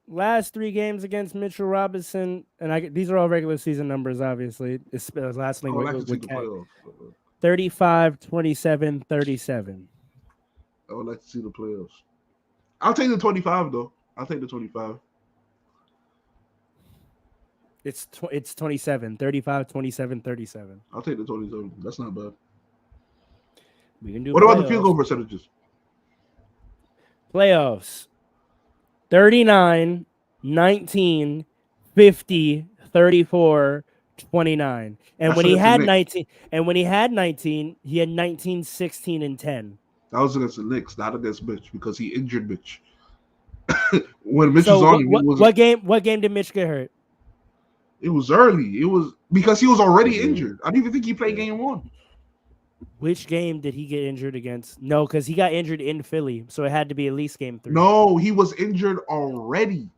last 3 games against Mitchell Robinson, and these are all regular season numbers, obviously. It's last thing with Cat. 35, 27, 37. I would like to see the playoffs. I'll take the 25 though. I'll take the 25. It's 27, 35, 27, 37. I'll take the 27. That's not bad. We can do. What about the field goal percentages? Playoffs. 39, 19, 50, 34, 29. And when he had 19, he had 19, 16, and 10. That was against the Knicks, not against Mitch, because he injured Mitch. When Mitch was on, what game did Mitch get hurt? It was early. It was because he was already injured. I don't even think he played game 1. Which game did he get injured against? No, because he got injured in Philly, so it had to be at least game 3. No, he was injured already.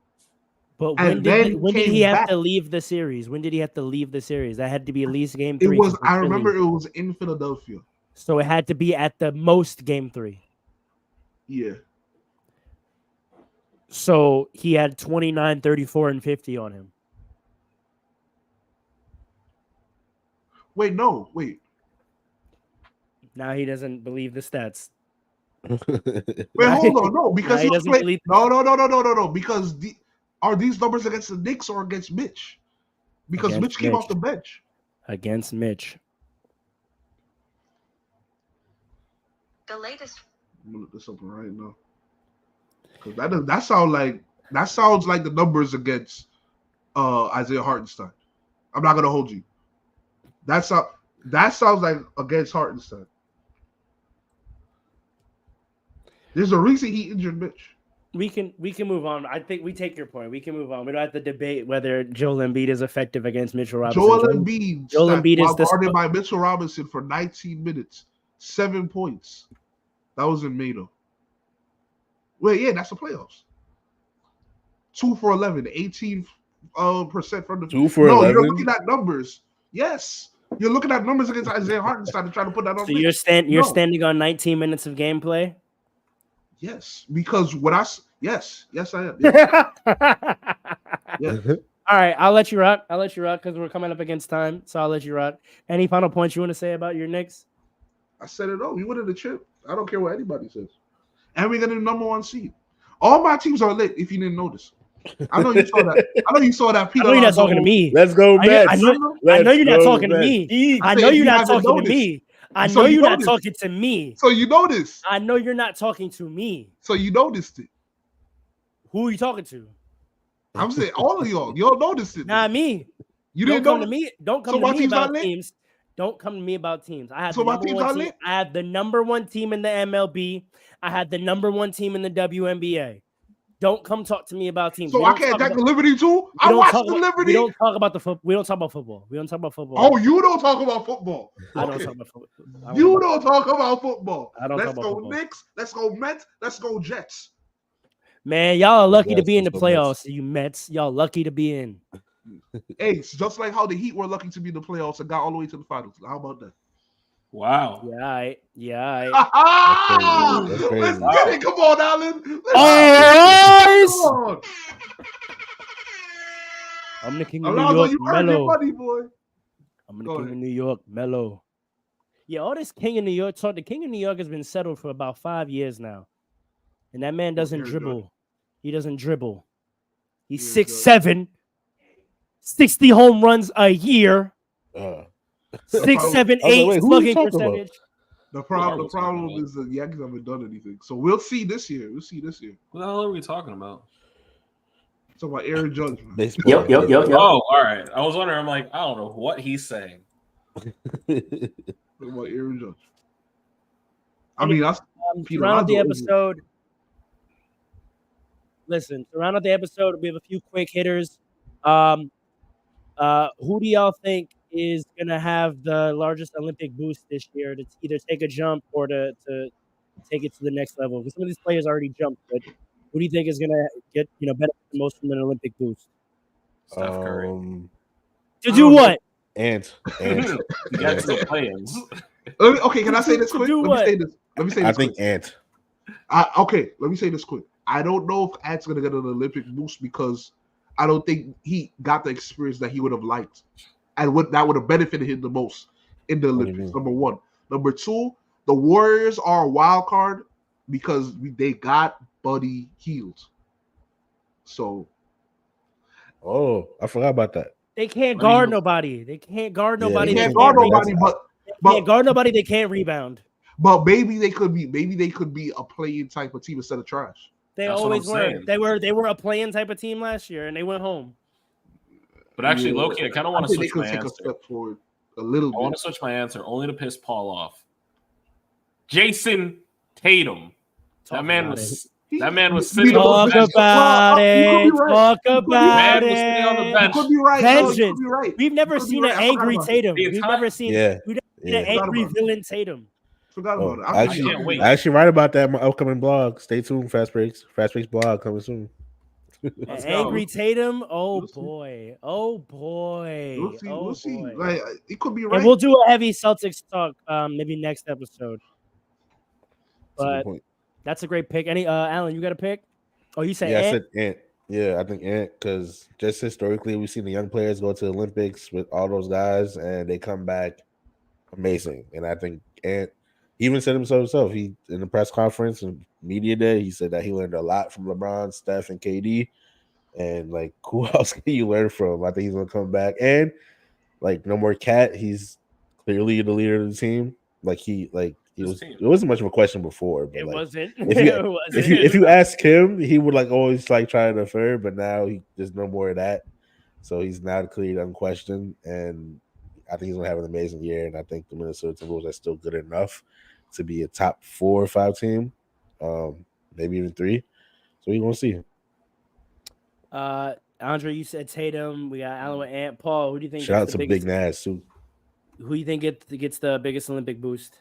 But when did he have to leave the series? When did he have to leave the series? That had to be at least game 3. I remember it was in Philadelphia. So it had to be at the most game 3. Yeah. So he had 29, 34, and 50 on him. Wait. Now he doesn't believe the stats. Wait, hold on. No, because he doesn't believe. No. Because are these numbers against the Knicks or against Mitch? Because Mitch came off the bench. Against Mitch. The latest. I'm gonna look this up right now. Because that sounds like the numbers against Isaiah Hartenstein. I'm not gonna hold you. That sounds like against Hartenstein. There's a reason he injured Mitch. We can move on. I think we take your point. We can move on. We don't have to debate whether Joel Embiid is effective against Mitchell Robinson. Joel Embiid is guarded by Mitchell Robinson for 19 minutes, 7 points. That was in May though. Wait, yeah, that's the playoffs. 2 for 11, 18% from the 2 for 11. You're looking at numbers. Yes, you're looking at numbers against Isaiah Hartenstein to try to put that on. So you're standing on 19 minutes of gameplay. Yes, because yes, I am. Yes. Yes. All right, I'll let you rock because we're coming up against time. So I'll let you rock. Any final points you want to say about your Knicks? I said it all. We winning the chip. I don't care what anybody says. And we're getting the number 1 seed. All my teams are lit. If you didn't notice, I know you saw that. I know you saw that. Peter, I know you're not talking to me. Let's go, Mets. I know you're not talking to me. I know you're not talking to me. I know you're not talking to me. So you noticed. I know you're not talking to me. So you noticed it. Who are you talking to? I'm saying all of y'all. Y'all noticed it. Not me. You didn't come to me. Don't come to me about lit? Teams. Don't come to me about teams. I had so my team's not lit? I had the number 1 team in the MLB. I had the number 1 team in the WNBA. Don't come talk to me about teams. So I can't take the Liberty too? I watched the Liberty. We don't talk about we don't talk about football. We don't talk about football. Oh, you don't talk about football. I don't talk about football. You don't talk about football. I don't talk about football. Let's go Knicks. Let's go Mets. Let's go Jets. Man, y'all are lucky to be in the playoffs, you Mets. Y'all lucky to be in. Hey, it's just like how the Heat were lucky to be in the playoffs and got all the way to the finals. How about that? Wow. Yeah. That's crazy. Let's get it. Come on, Alan. All right. I'm the king of New York, Mellow. Money, boy. I'm the king of New York, Mellow. Yeah, all this king of New York talk. The king of New York has been settled for about 5 years now. And that man doesn't dribble. Good. He doesn't dribble. He's 6'7", 60 home runs a year. 6, 7, 8 slugging percentage. The problem is the Yankees haven't done anything. So we'll see this year. What the hell are we talking about? It's about Aaron Judge. Yep. Oh, all right. I was wondering. I'm like, I don't know what he's saying. About Aaron Judge. I mean, to round out the episode. Listen, to round out the episode, we have a few quick hitters. Who do y'all think is gonna have the largest Olympic boost this year to either take a jump or to take it to the next level? Because some of these players already jumped, but who do you think is gonna get benefit the most from an Olympic boost? Steph Curry. To do what? Ant. That's the plans. Okay, can I say this quick? Let me say this. I think Ant. Okay, let me say this quick. I don't know if Ant's gonna get an Olympic boost because I don't think he got the experience that he would have liked, and that would have benefited him the most in the Olympics. Number one. Number two, the Warriors are a wild card because they got Buddy Hield. So, I forgot about that. They can't guard nobody. They can't guard nobody. They can't guard nobody, They can't rebound. But maybe they could be a playing type of team instead of trash. They always were. They were a playing type of team last year, and they went home. But actually, low-key, I kind of want to switch my answer. They could take a step forward a little bit. I want to switch my answer only to piss Paul off. Jason Tatum. That man was sitting on the bench. Talk about it. Man was sitting on the bench. You could be right. Vengeance. Right. We've never seen an angry Tatum. We've never seen an angry villain Tatum. Forgot about it. I actually write about that in my upcoming blog. Stay tuned, Fast Breaks blog coming soon. Angry Tatum. Oh boy. We'll see. Like it could be right. And we'll do a heavy Celtics talk maybe next episode. But that's a great pick. Alan, you got a pick? Oh, you said Ant? I said Ant. Yeah, I think Ant, because just historically we've seen the young players go to the Olympics with all those guys and they come back amazing. And I think Ant even said himself, he in the press conference and media day, he said that he learned a lot from LeBron, Steph, and KD. And like, who else can you learn from? I think he's gonna come back. And like, no more Cat. He's clearly the leader of the team. It wasn't much of a question before. But it wasn't. If you ask him, he would like always like try to defer, but now there's no more of that. So he's now cleared unquestioned, and I think he's gonna have an amazing year. And I think the Minnesota Timberwolves are still good enough to be a top 4 or 5 team, maybe even 3. So we're gonna see. Andre, you said Tatum. We got Alan with Ant. Paul, who do you think? Shout out to Big Nas too. Who do you think gets the biggest Olympic boost?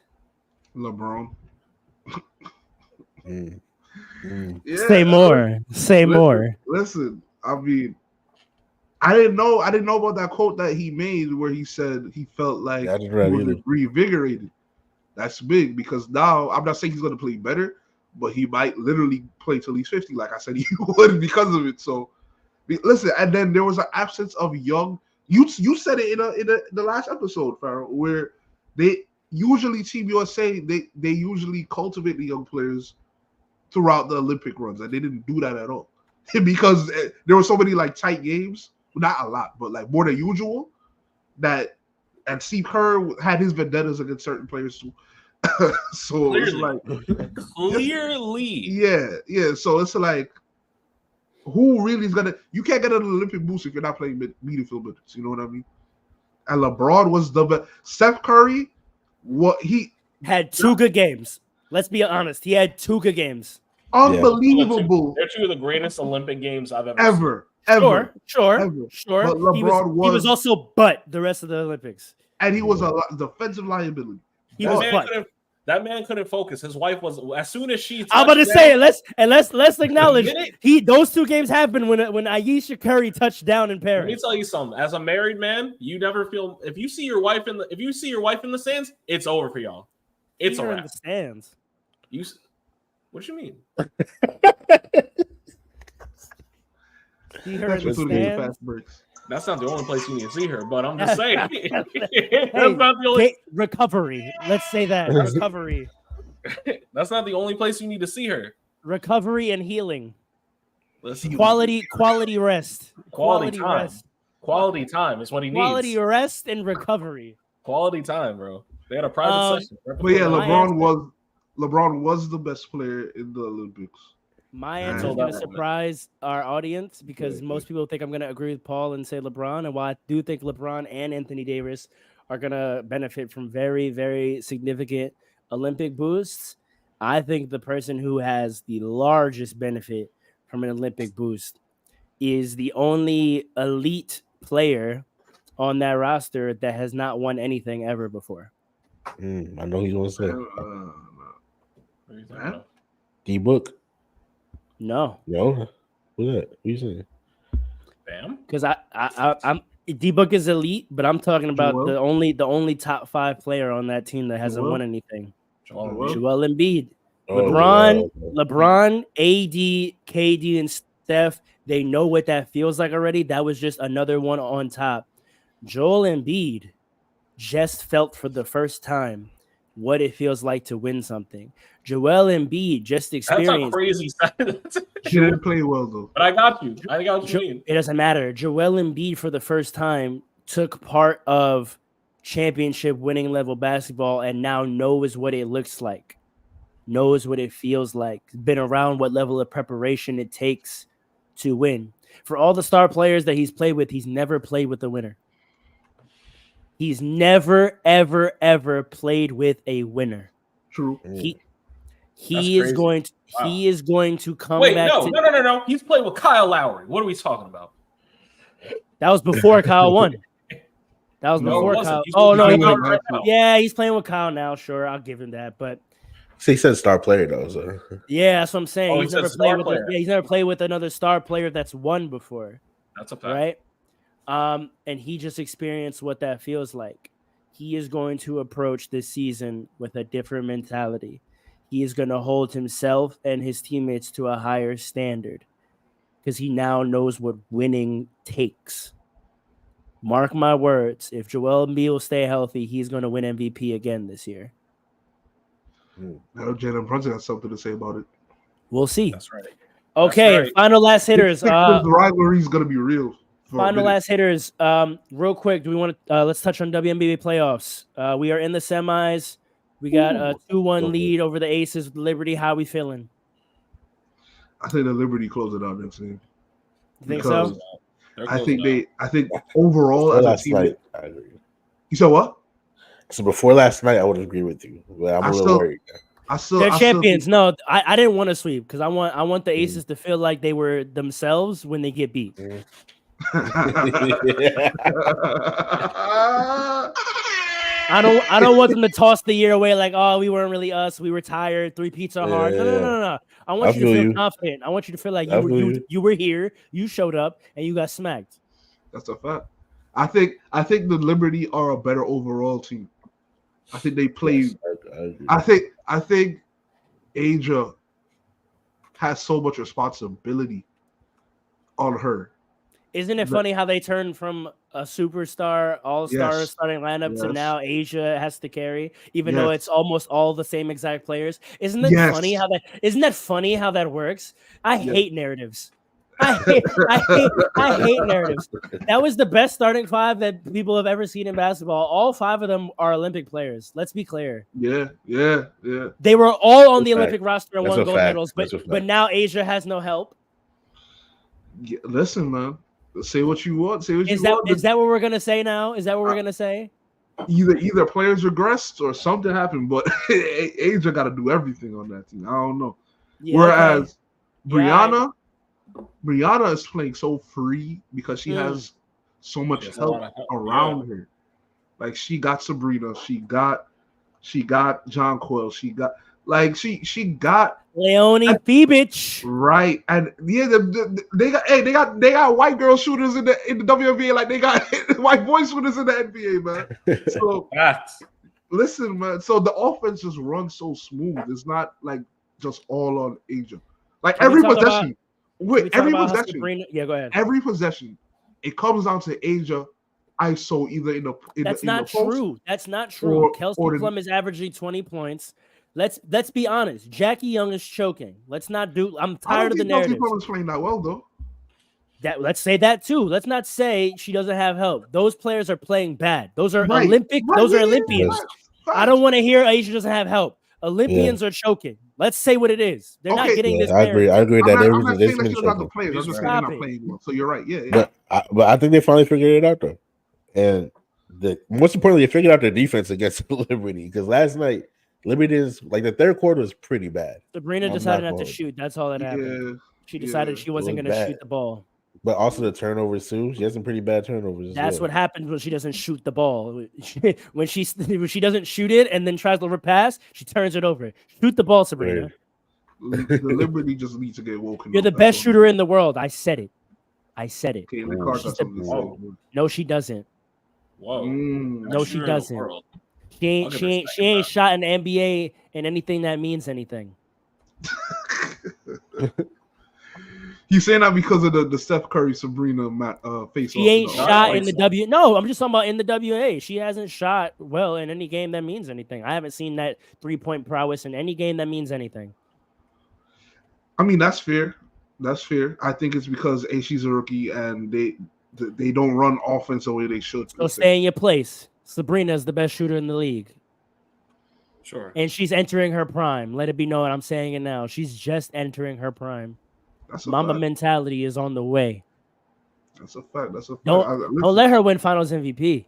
LeBron. Yeah, Say more. Listen, I mean, I didn't know about that quote that he made where he said he felt like he was reinvigorated. That's big because now I'm not saying he's going to play better, but he might literally play till he's 50, like I said he would because of it. So, listen, and then there was an absence of young. You said it in the last episode, Farrell, where they usually Team USA they usually cultivate the young players throughout the Olympic runs, and they didn't do that at all because there were so many like tight games, not a lot, but like more than usual. And Steve Kerr had his vendettas against certain players too. So clearly. It's like clearly, yeah. So it's like, who really is gonna? You can't get an Olympic boost if you're not playing meaningful minutes. You know what I mean? And LeBron was the best. Steph Curry, he had 2 good games. Let's be honest. He had 2 good games. Unbelievable. They're 2 of the greatest Olympic games I've ever seen. Sure. But LeBron he was also the rest of the Olympics. And he was a defensive liability. That man couldn't focus. His wife was as soon as she. I'm about to say it. Let's acknowledge those 2 games happened when Ayesha Curry touched down in Paris. Let me tell you something. As a married man, you never feel if you see your wife in the stands, it's over for y'all. It's a wrap. In the stands. What do you mean? See her in the stands. That's not the only place you need to see her, but I'm just saying. That's not the only recovery. Let's say that recovery. That's not the only place you need to see her. Recovery and healing. Quality rest. Quality time. Quality time is what he needs. Quality rest and recovery. Quality time, bro. They had a private session. But yeah, LeBron was the best player in the Olympics. My answer is going to surprise our audience because most people think I'm going to agree with Paul and say LeBron. And while I do think LeBron and Anthony Davis are going to benefit from very, very significant Olympic boosts, I think the person who has the largest benefit from an Olympic boost is the only elite player on that roster that has not won anything ever before. I know he's going to say. D-Book. No. Who's that? What you saying? Bam. Because I'm D-Book is elite, but I'm talking about the only top 5 player on that team that hasn't won anything. Joel Embiid. LeBron, AD, KD, and Steph, they know what that feels like already. That was just another one on top. Joel Embiid just felt for the first time what it feels like to win something. Joel Embiid just experienced. That's a crazy. He didn't play well though. But I got you. I got what you mean. It doesn't matter. Joel Embiid for the first time took part of championship winning level basketball and now knows what it looks like, knows what it feels like, been around what level of preparation it takes to win. For all the star players that he's played with, he's never played with a winner. He's never, ever, ever played with a winner. True. He is going to come back. No. He's played with Kyle Lowry. What are we talking about? That was before Kyle won. That was before Kyle. Oh no, he's playing with Kyle now. Sure, I'll give him that. But he said star player though. So yeah, that's what I'm saying. He's never played with. He's never played with another star player that's won before. That's a fact, right? And he just experienced what that feels like. He is going to approach this season with a different mentality. He is going to hold himself and his teammates to a higher standard because he now knows what winning takes. Mark my words, if Joel Embiid will stay healthy, he's going to win MVP again this year. I know Jalen Brunson has something to say about it. We'll see. That's right. Okay, That's right. Final last hitters. The rivalry is going to be real. Final last hitters. Real quick, do we want to let's touch on WNBA playoffs. We are in the semis. We got a 2-1 lead over the Aces with Liberty. How are we feeling? I think the Liberty close it out next game. You think so? I think overall as a team. I agree. You said what? So before last night, I would agree with you. But I'm a little worried. They're champions. No, I didn't want to sweep because I want the Aces to feel like they were themselves when they get beat. I don't want them to toss the year away like, oh, we weren't really us. We were tired. 3 pizza hard. No. I want you to feel confident. I want you to feel like you were here, you showed up, and you got smacked. That's a fact. I think the Liberty are a better overall team. I think they play. Yes, I think Asia has so much responsibility on her. Isn't it funny how they turned from a superstar, all-star starting lineup to now Asia has to carry, even though it's almost all the same exact players? Isn't that funny how that? Isn't that funny how that works? I hate narratives. I hate narratives. That was the best starting 5 that people have ever seen in basketball. All 5 of them are Olympic players. Let's be clear. Yeah. They were all on the Olympic roster and won gold medals, but now Asia has no help. Yeah, listen, man. Say what you want. Is that what we're gonna say now? Is that what we're gonna say? Either players regressed or something happened, but Asia got to do everything on that team. I don't know. Yeah, whereas Brianna is playing so free because she has so much help around her. Like she got Sabrina, she got Jonquil, she got she got Leonie Fibich, right? And they got white girl shooters in the WNBA, like they got white boy shooters in the NBA, man. So listen, man. So the offense just runs so smooth. It's not like just all on Asia. Like every possession, yeah, go ahead. Every possession, it comes down to Asia. ISO either in the That's not true. That's not true. Kelsey Plum is averaging 20 points. Let's be honest. Jackie Young is choking. Let's not do. I'm tired of the narrative. Kelsey Plum is playing that well though. Let's say that too. Let's not say she doesn't have help. Those players are playing bad. Those are Olympic. Those are Olympians. I don't want to hear Aisha doesn't have help. Olympians are choking. Let's say what it is. They're not getting this. I agree. I agree I'm that not saying that she doesn't have the players. I'm just saying they're not it. playing well. So you're right. Yeah. But I think they finally figured it out though, and most importantly, they figured out their defense against Liberty because last night Liberty's like the third quarter was pretty bad. Sabrina decided not to shoot. That's all that happened. She decided she wasn't going to shoot the ball. But also the turnovers too. She has some pretty bad turnovers. That's what happens when she doesn't shoot the ball. when she doesn't shoot it and then tries to overpass, she turns it over. Shoot the ball, Sabrina. The Liberty just needs to get woken. You're the best shooter in the world. I said it. Okay, no, she doesn't. Whoa. No, she doesn't. She ain't shot in the NBA in anything that means anything. He's saying that because of the Steph Curry Sabrina face. She ain't shot in the W. No, I'm just talking about in the WA. She hasn't shot well in any game that means anything. I haven't seen that 3-point prowess in any game that means anything. I mean, that's fair. That's fair. I think it's because she's a rookie and they don't run offense the way they should. So stay in your place. Sabrina is the best shooter in the league. Sure. And she's entering her prime. Let it be known. I'm saying it now. She's just entering her prime. Mama mentality is on the way. That's a fact. Don't let her win Finals MVP.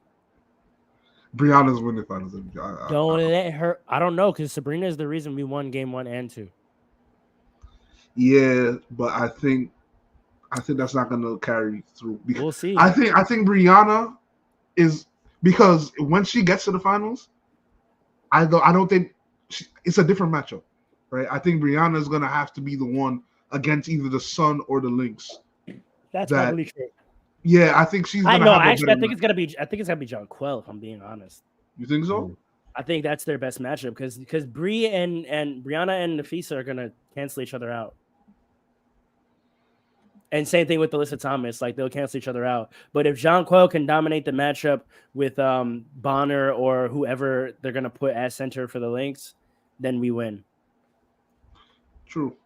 Brianna's winning Finals MVP. Don't let her. I don't know because Sabrina is the reason we won Game 1 and 2. Yeah, but I think that's not going to carry through. We'll see. I think Brianna is because when she gets to the finals, I don't think it's a different matchup, right? I think Brianna is going to have to be the one against either the Sun or the Lynx. That's probably true. Yeah, I think she's. I know. Actually, I think it's gonna be John Quell. If I'm being honest. You think so? I think that's their best matchup because Bree and Brianna and Nafisa are gonna cancel each other out. And same thing with Alyssa Thomas, like they'll cancel each other out. But if John Quell can dominate the matchup with Bonner or whoever they're gonna put as center for the Lynx, then we win. True.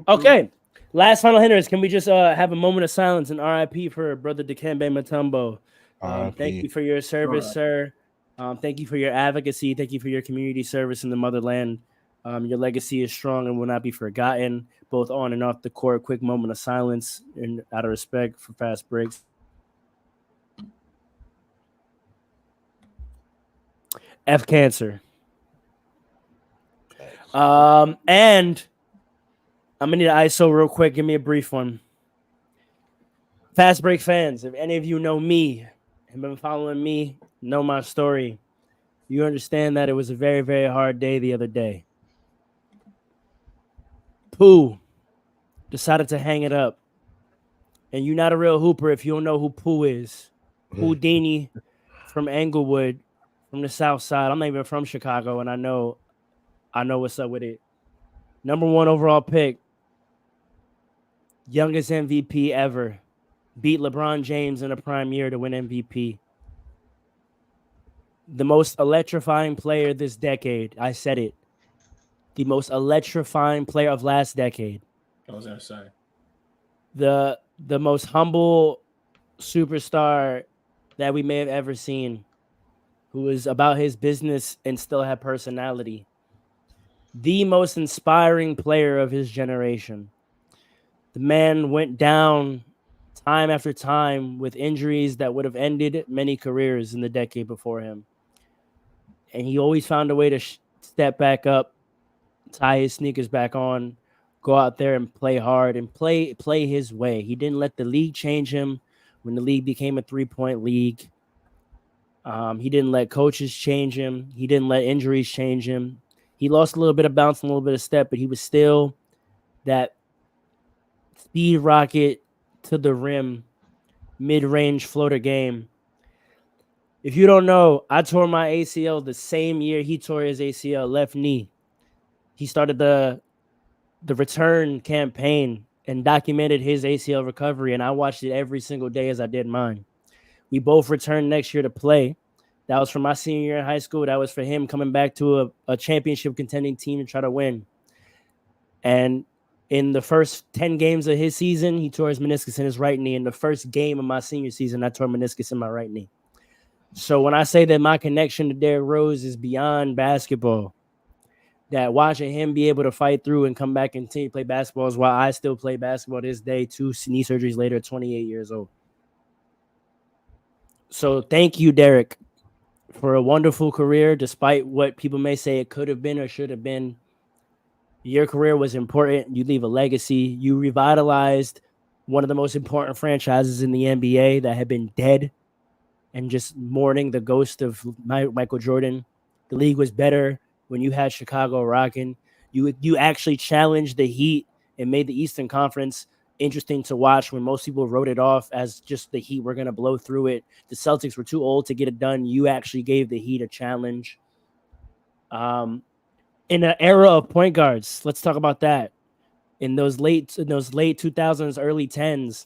Okay. Last final hitters. Can we just have a moment of silence and RIP for Brother Dikembe Mutombo? Thank you for your service, sir. Thank you for your advocacy. Thank you for your community service in the motherland. Your legacy is strong and will not be forgotten, both on and off the court. Quick moment of silence and out of respect for Fast Breaks. F cancer. And I'm going to need an ISO real quick. Give me a brief one. Fast Break fans, if any of you know me, have been following me, know my story, you understand that it was a very, very hard day the other day. Pooh decided to hang it up. And you're not a real hooper if you don't know who Pooh is. Houdini from Englewood, from the South Side. I'm not even from Chicago, and I know what's up with it. Number 1 overall pick. Youngest MVP ever. Beat LeBron James in a prime year to win MVP. The most electrifying player this decade. I said it. The most electrifying player of last decade. I was going to say. The most humble superstar that we may have ever seen, who was about his business and still had personality. The most inspiring player of his generation. The man went down time after time with injuries that would have ended many careers in the decade before him. And he always found a way to step back up, tie his sneakers back on, go out there and play hard and play his way. He didn't let the league change him when the league became a 3-point league. He didn't let coaches change him. He didn't let injuries change him. He lost a little bit of bounce and a little bit of step, but he was still that speed rocket to the rim, mid-range floater game. If you don't know, I tore my ACL the same year he tore his ACL, left knee. He started the return campaign and documented his ACL recovery, and I watched it every single day as I did mine. We both returned next year to play. That was for my senior year in high school. That was for him coming back to a championship contending team to try to win. And in the first 10 games of his season, he tore his meniscus in his right knee. In the first game of my senior season, I tore meniscus in my right knee. So when I say that my connection to Derrick Rose is beyond basketball, that watching him be able to fight through and come back and continue to play basketball is why I still play basketball this day, 2 knee surgeries later, 28 years old. So thank you, Derrick, for a wonderful career, despite what people may say it could have been or should have been. Your career was important. You leave a legacy. You revitalized one of the most important franchises in the NBA that had been dead and just mourning the ghost of Michael Jordan. The league was better when you had Chicago rocking. You actually challenged the Heat and made the Eastern Conference interesting to watch when most people wrote it off as just the Heat were going to blow through it. The Celtics were too old to get it done. You actually gave the Heat a challenge. In an era of point guards, let's talk about that. In those late 2000s, early 10s,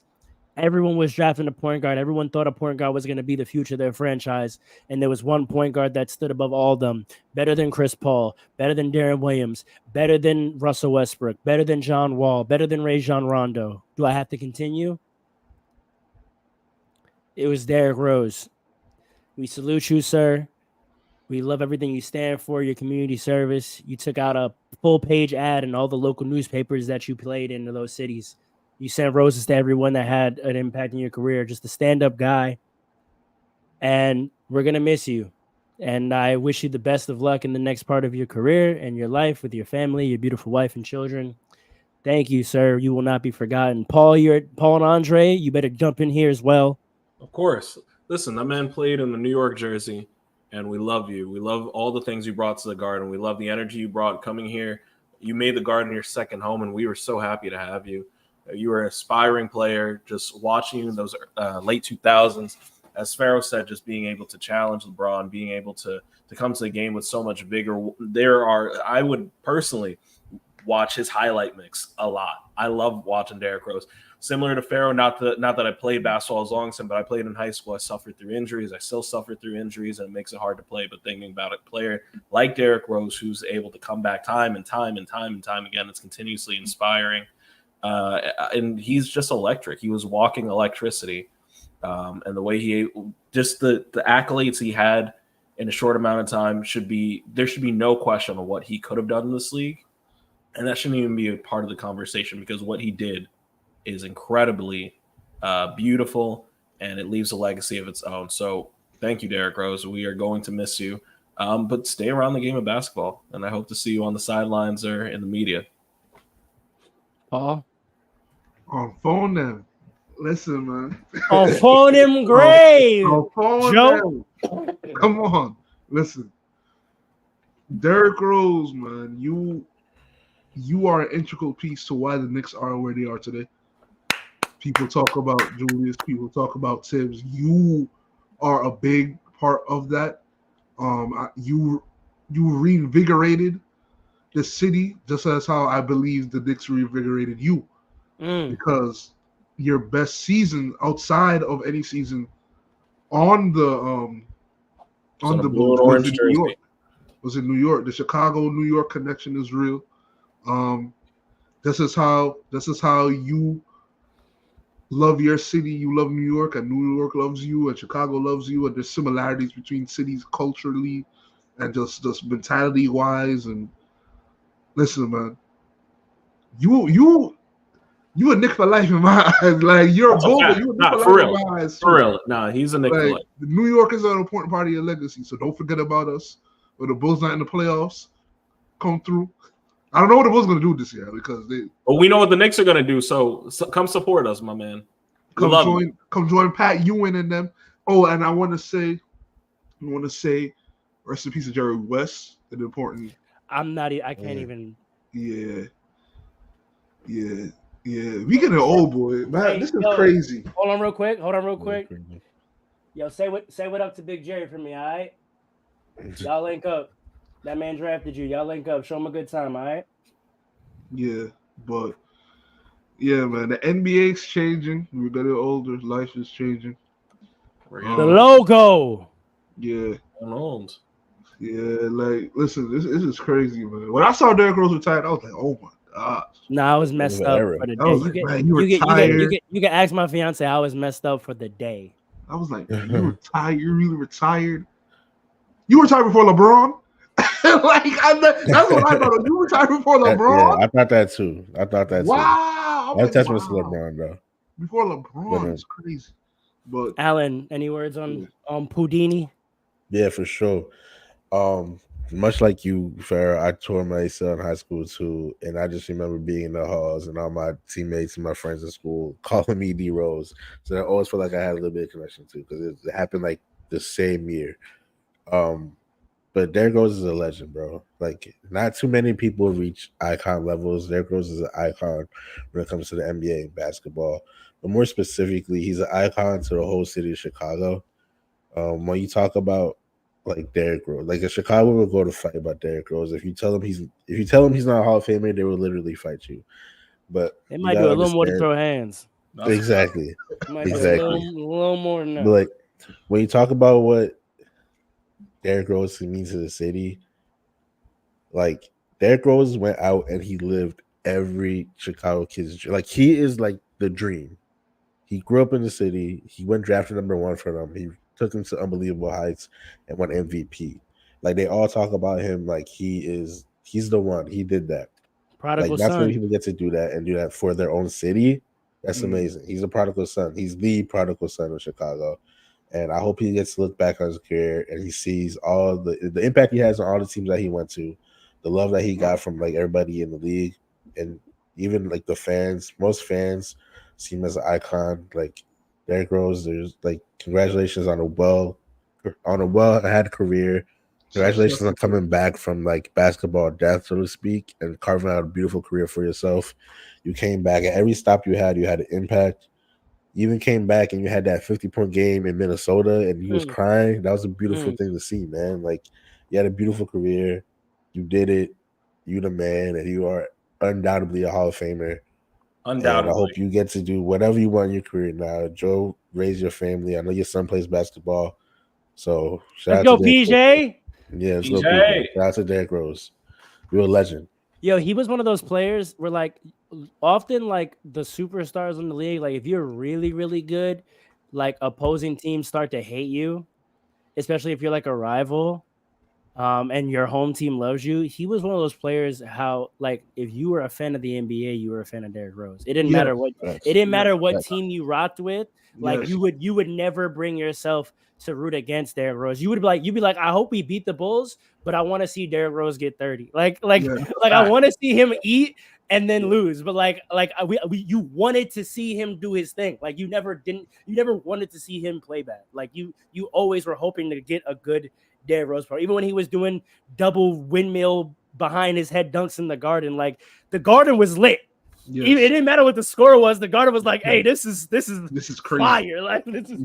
everyone was drafting a point guard. Everyone thought a point guard was going to be the future of their franchise. And there was one point guard that stood above all of them. Better than Chris Paul, better than Darren Williams, better than Russell Westbrook, better than John Wall, better than Rajon Rondo. Do I have to continue? It was Derrick Rose. We salute you, sir. We love everything you stand for, your community service. You took out a full-page ad in all the local newspapers that you played in those cities. You sent roses to everyone that had an impact in your career, just a stand-up guy. And we're going to miss you. And I wish you the best of luck in the next part of your career and your life with your family, your beautiful wife and children. Thank you, sir. You will not be forgotten. Paul and Andre, you better jump in here as well. Of course. Listen, that man played in the New York jersey, and we love you. We love all the things you brought to the Garden. We love the energy you brought coming here. You made the Garden your second home, and we were so happy to have you. You were an aspiring player, just watching you in those late 2000s. As Sparrow said, just being able to challenge LeBron, being able to come to the game with so much vigor. I would personally watch his highlight mix a lot. I love watching Derrick Rose. Similar to Pharaoh, not that I played basketball as long as him, but I played in high school. I suffered through injuries. I still suffer through injuries, and it makes it hard to play. But thinking about a player like Derrick Rose, who's able to come back time and time again, it's continuously inspiring. And he's just electric. He was walking electricity. And the way the accolades he had in a short amount of time there should be no question of what he could have done in this league. And that shouldn't even be a part of the conversation, because what he did is incredibly beautiful, and it leaves a legacy of its own. So thank you, Derrick Rose. We are going to miss you, but stay around the game of basketball, and I hope to see you on the sidelines or in the media. Paul? On phone them. Listen, man. On phone him grave. On phone Joe. them. Come on. Listen. Derrick Rose, man, you are an integral piece to why the Knicks are where they are today. People talk about Julius. People talk about Tibbs. You are a big part of that. You reinvigorated the city, just as how I believe the Knicks reinvigorated you. Because your best season outside of any season on the Bulls was in New York. Was in New York. The Chicago-New York connection is real. This is how you love your city. You love New York, and New York loves you, and Chicago loves you, and there's similarities between cities culturally and just mentality wise. And listen, man, you a Knick for life in my eyes. Like, you're a Bull, but you're a Knick for life in my eyes. For real. No, he's a Knick for life. New York is an important part of your legacy, so don't forget about us. When the Bulls not in the playoffs, come through. I don't know what the Bulls are going to do this year, because they. Well, we know what the Knicks are going to do, so come support us, my man. Come join Pat Ewing and them. Oh, and I want to say, rest in peace to Jerry West. An important. I can't even. Yeah. We getting old, boy. Man, this is crazy. Hold on real quick. Yo, say what up to Big Jerry for me, all right? Y'all link up. That man drafted you. Y'all link up. Show him a good time, all right? Yeah, but yeah, man, the NBA's changing. We're getting older. Life is changing. The logo. Yeah. Old. Yeah, like, listen, this is crazy, man. When I saw Derrick Rose retired, I was like, oh my gosh. Nah, I was messed up for the day. You can ask my fiance. I was messed up for the day. I was like, you retired? You really retired? You retired before LeBron? That's what I thought. You retired before LeBron? Yeah, I thought that too. Wow. That's testament to LeBron, bro. Before LeBron, it's crazy. But Alan, any words on Pudini? Yeah, for sure. Much like you, Farrah, I tore my ACL in high school too, and I just remember being in the halls and all my teammates and my friends in school calling me D Rose. So I always felt like I had a little bit of connection too, because it happened like the same year. But Derrick Rose is a legend, bro. Like, not too many people reach icon levels. Derrick Rose is an icon when it comes to the NBA and basketball. But more specifically, he's an icon to the whole city of Chicago. When you talk about like Derrick Rose, like if Chicago would go to fight about Derrick Rose, if you tell him he's not a Hall of Famer, they will literally fight you. But they might do a little more to throw hands. Exactly. Exactly. A little more than that. But like when you talk about what Derrick Rose means to the city, like Derrick Rose went out and he lived every Chicago kid's dream. Like he is like the dream. He grew up in the city. He went drafted #1 for them. He took him to unbelievable heights and won MVP. Like they all talk about him like he's the one. He did that. Prodigal son. Not many son. people get to do that and do that for their own city. That's amazing. He's a prodigal son. He's the prodigal son of Chicago. And I hope he gets to look back on his career and he sees all the impact he has on all the teams that he went to, the love that he got from like everybody in the league, and even like the fans. Most fans see him as an icon. Like Derrick Rose, there's like congratulations on a well-had career. Congratulations on coming back from like basketball death, so to speak, and carving out a beautiful career for yourself. You came back at every stop you had an impact. You even came back and you had that 50-point game in Minnesota and he was crying. That was a beautiful thing to see, man. Like you had a beautiful career. You did it. You the man, and you are undoubtedly a Hall of Famer. Undoubtedly. And I hope you get to do whatever you want in your career now. Joe, raise your family. I know your son plays basketball. So shout out to PJ. Yeah, let's go, PJ. Shout out to Derrick Rose. You're a legend. Yo, he was one of those players where like often like the superstars in the league, like if you're really, really good, like opposing teams start to hate you, especially if you're like a rival. And your home team loves you. He was one of those players. How like if you were a fan of the NBA, you were a fan of Derrick Rose. It didn't matter what team you rocked with. Like you would never bring yourself to root against Derrick Rose. You'd be like, I hope we beat the Bulls, but I want to see Derrick Rose get 30. Like I want to see him eat and then lose. But you wanted to see him do his thing. Like you never wanted to see him play bad. Like you always were hoping to get a good Derrick Rose part. Even when he was doing double windmill behind his head dunks in the Garden, like the Garden was lit. Yes. It didn't matter what the score was. The Garden was like, "Hey, this is crazy. Fire!" Like this is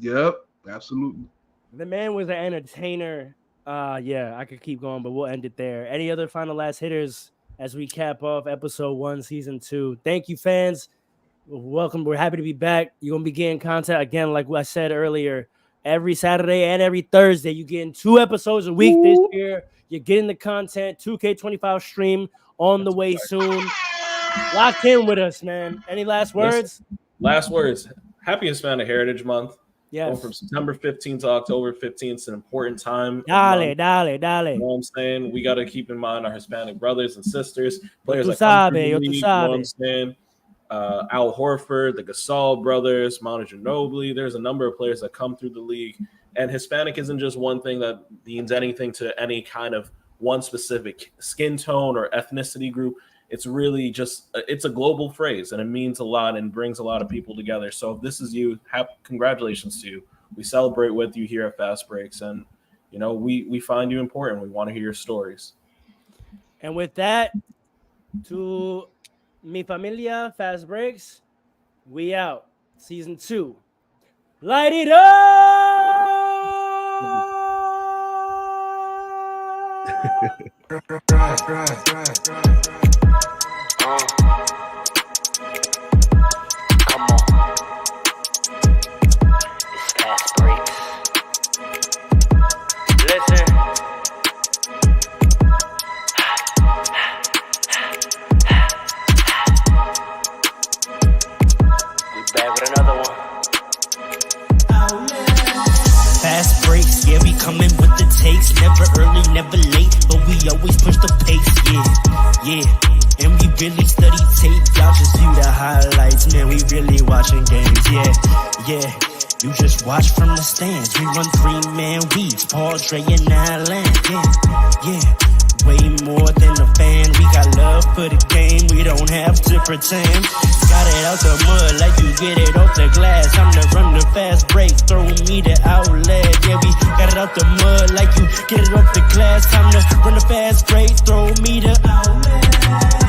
yep, absolutely. The man was an entertainer. I could keep going, but we'll end it there. Any other final last hitters as we cap off episode 1, season 2? Thank you, fans. Welcome. We're happy to be back. You're gonna be getting content again, like I said earlier. Every Saturday and every Thursday, you're getting 2 episodes a week this year. You're getting the content. 2K25 stream on the way soon. Lock in with us, man. Any last words? Last words. Happy Hispanic Heritage Month. Yes. Going from September 15th to October 15th. It's an important time. Dale. You know what I'm saying? We got to keep in mind our Hispanic brothers and sisters. Players that come through the league, you know what I'm saying? Al Horford, the Gasol brothers, Manu Ginobili. There's a number of players that come through the league, and Hispanic isn't just one thing that means anything to any kind of one specific skin tone or ethnicity group. It's really just it's a global phrase, and it means a lot and brings a lot of people together. So if this is you, congratulations to you. We celebrate with you here at Fast Breaks, and you know we find you important. We want to hear your stories. And with that, to Mi Familia, Fast Breaks, we out. Season 2. Light it up! Come on. It's Fast Breaks. Listen. We back with another one. coming with the takes, never early, never late, but we always push the pace, yeah. And we really study tape, y'all just view the highlights, man, we really watching games, yeah. You just watch from the stands, we run 3-man weeks, Paul, Dre, and Allen, yeah. Way more than a fan, we got love for the game, we don't have to pretend. Got it out the mud like you get it off the glass. I'm to run the fast break, throw me the outlet. Yeah, we got it out the mud like you get it off the glass. Time to run the fast break, throw me the outlet.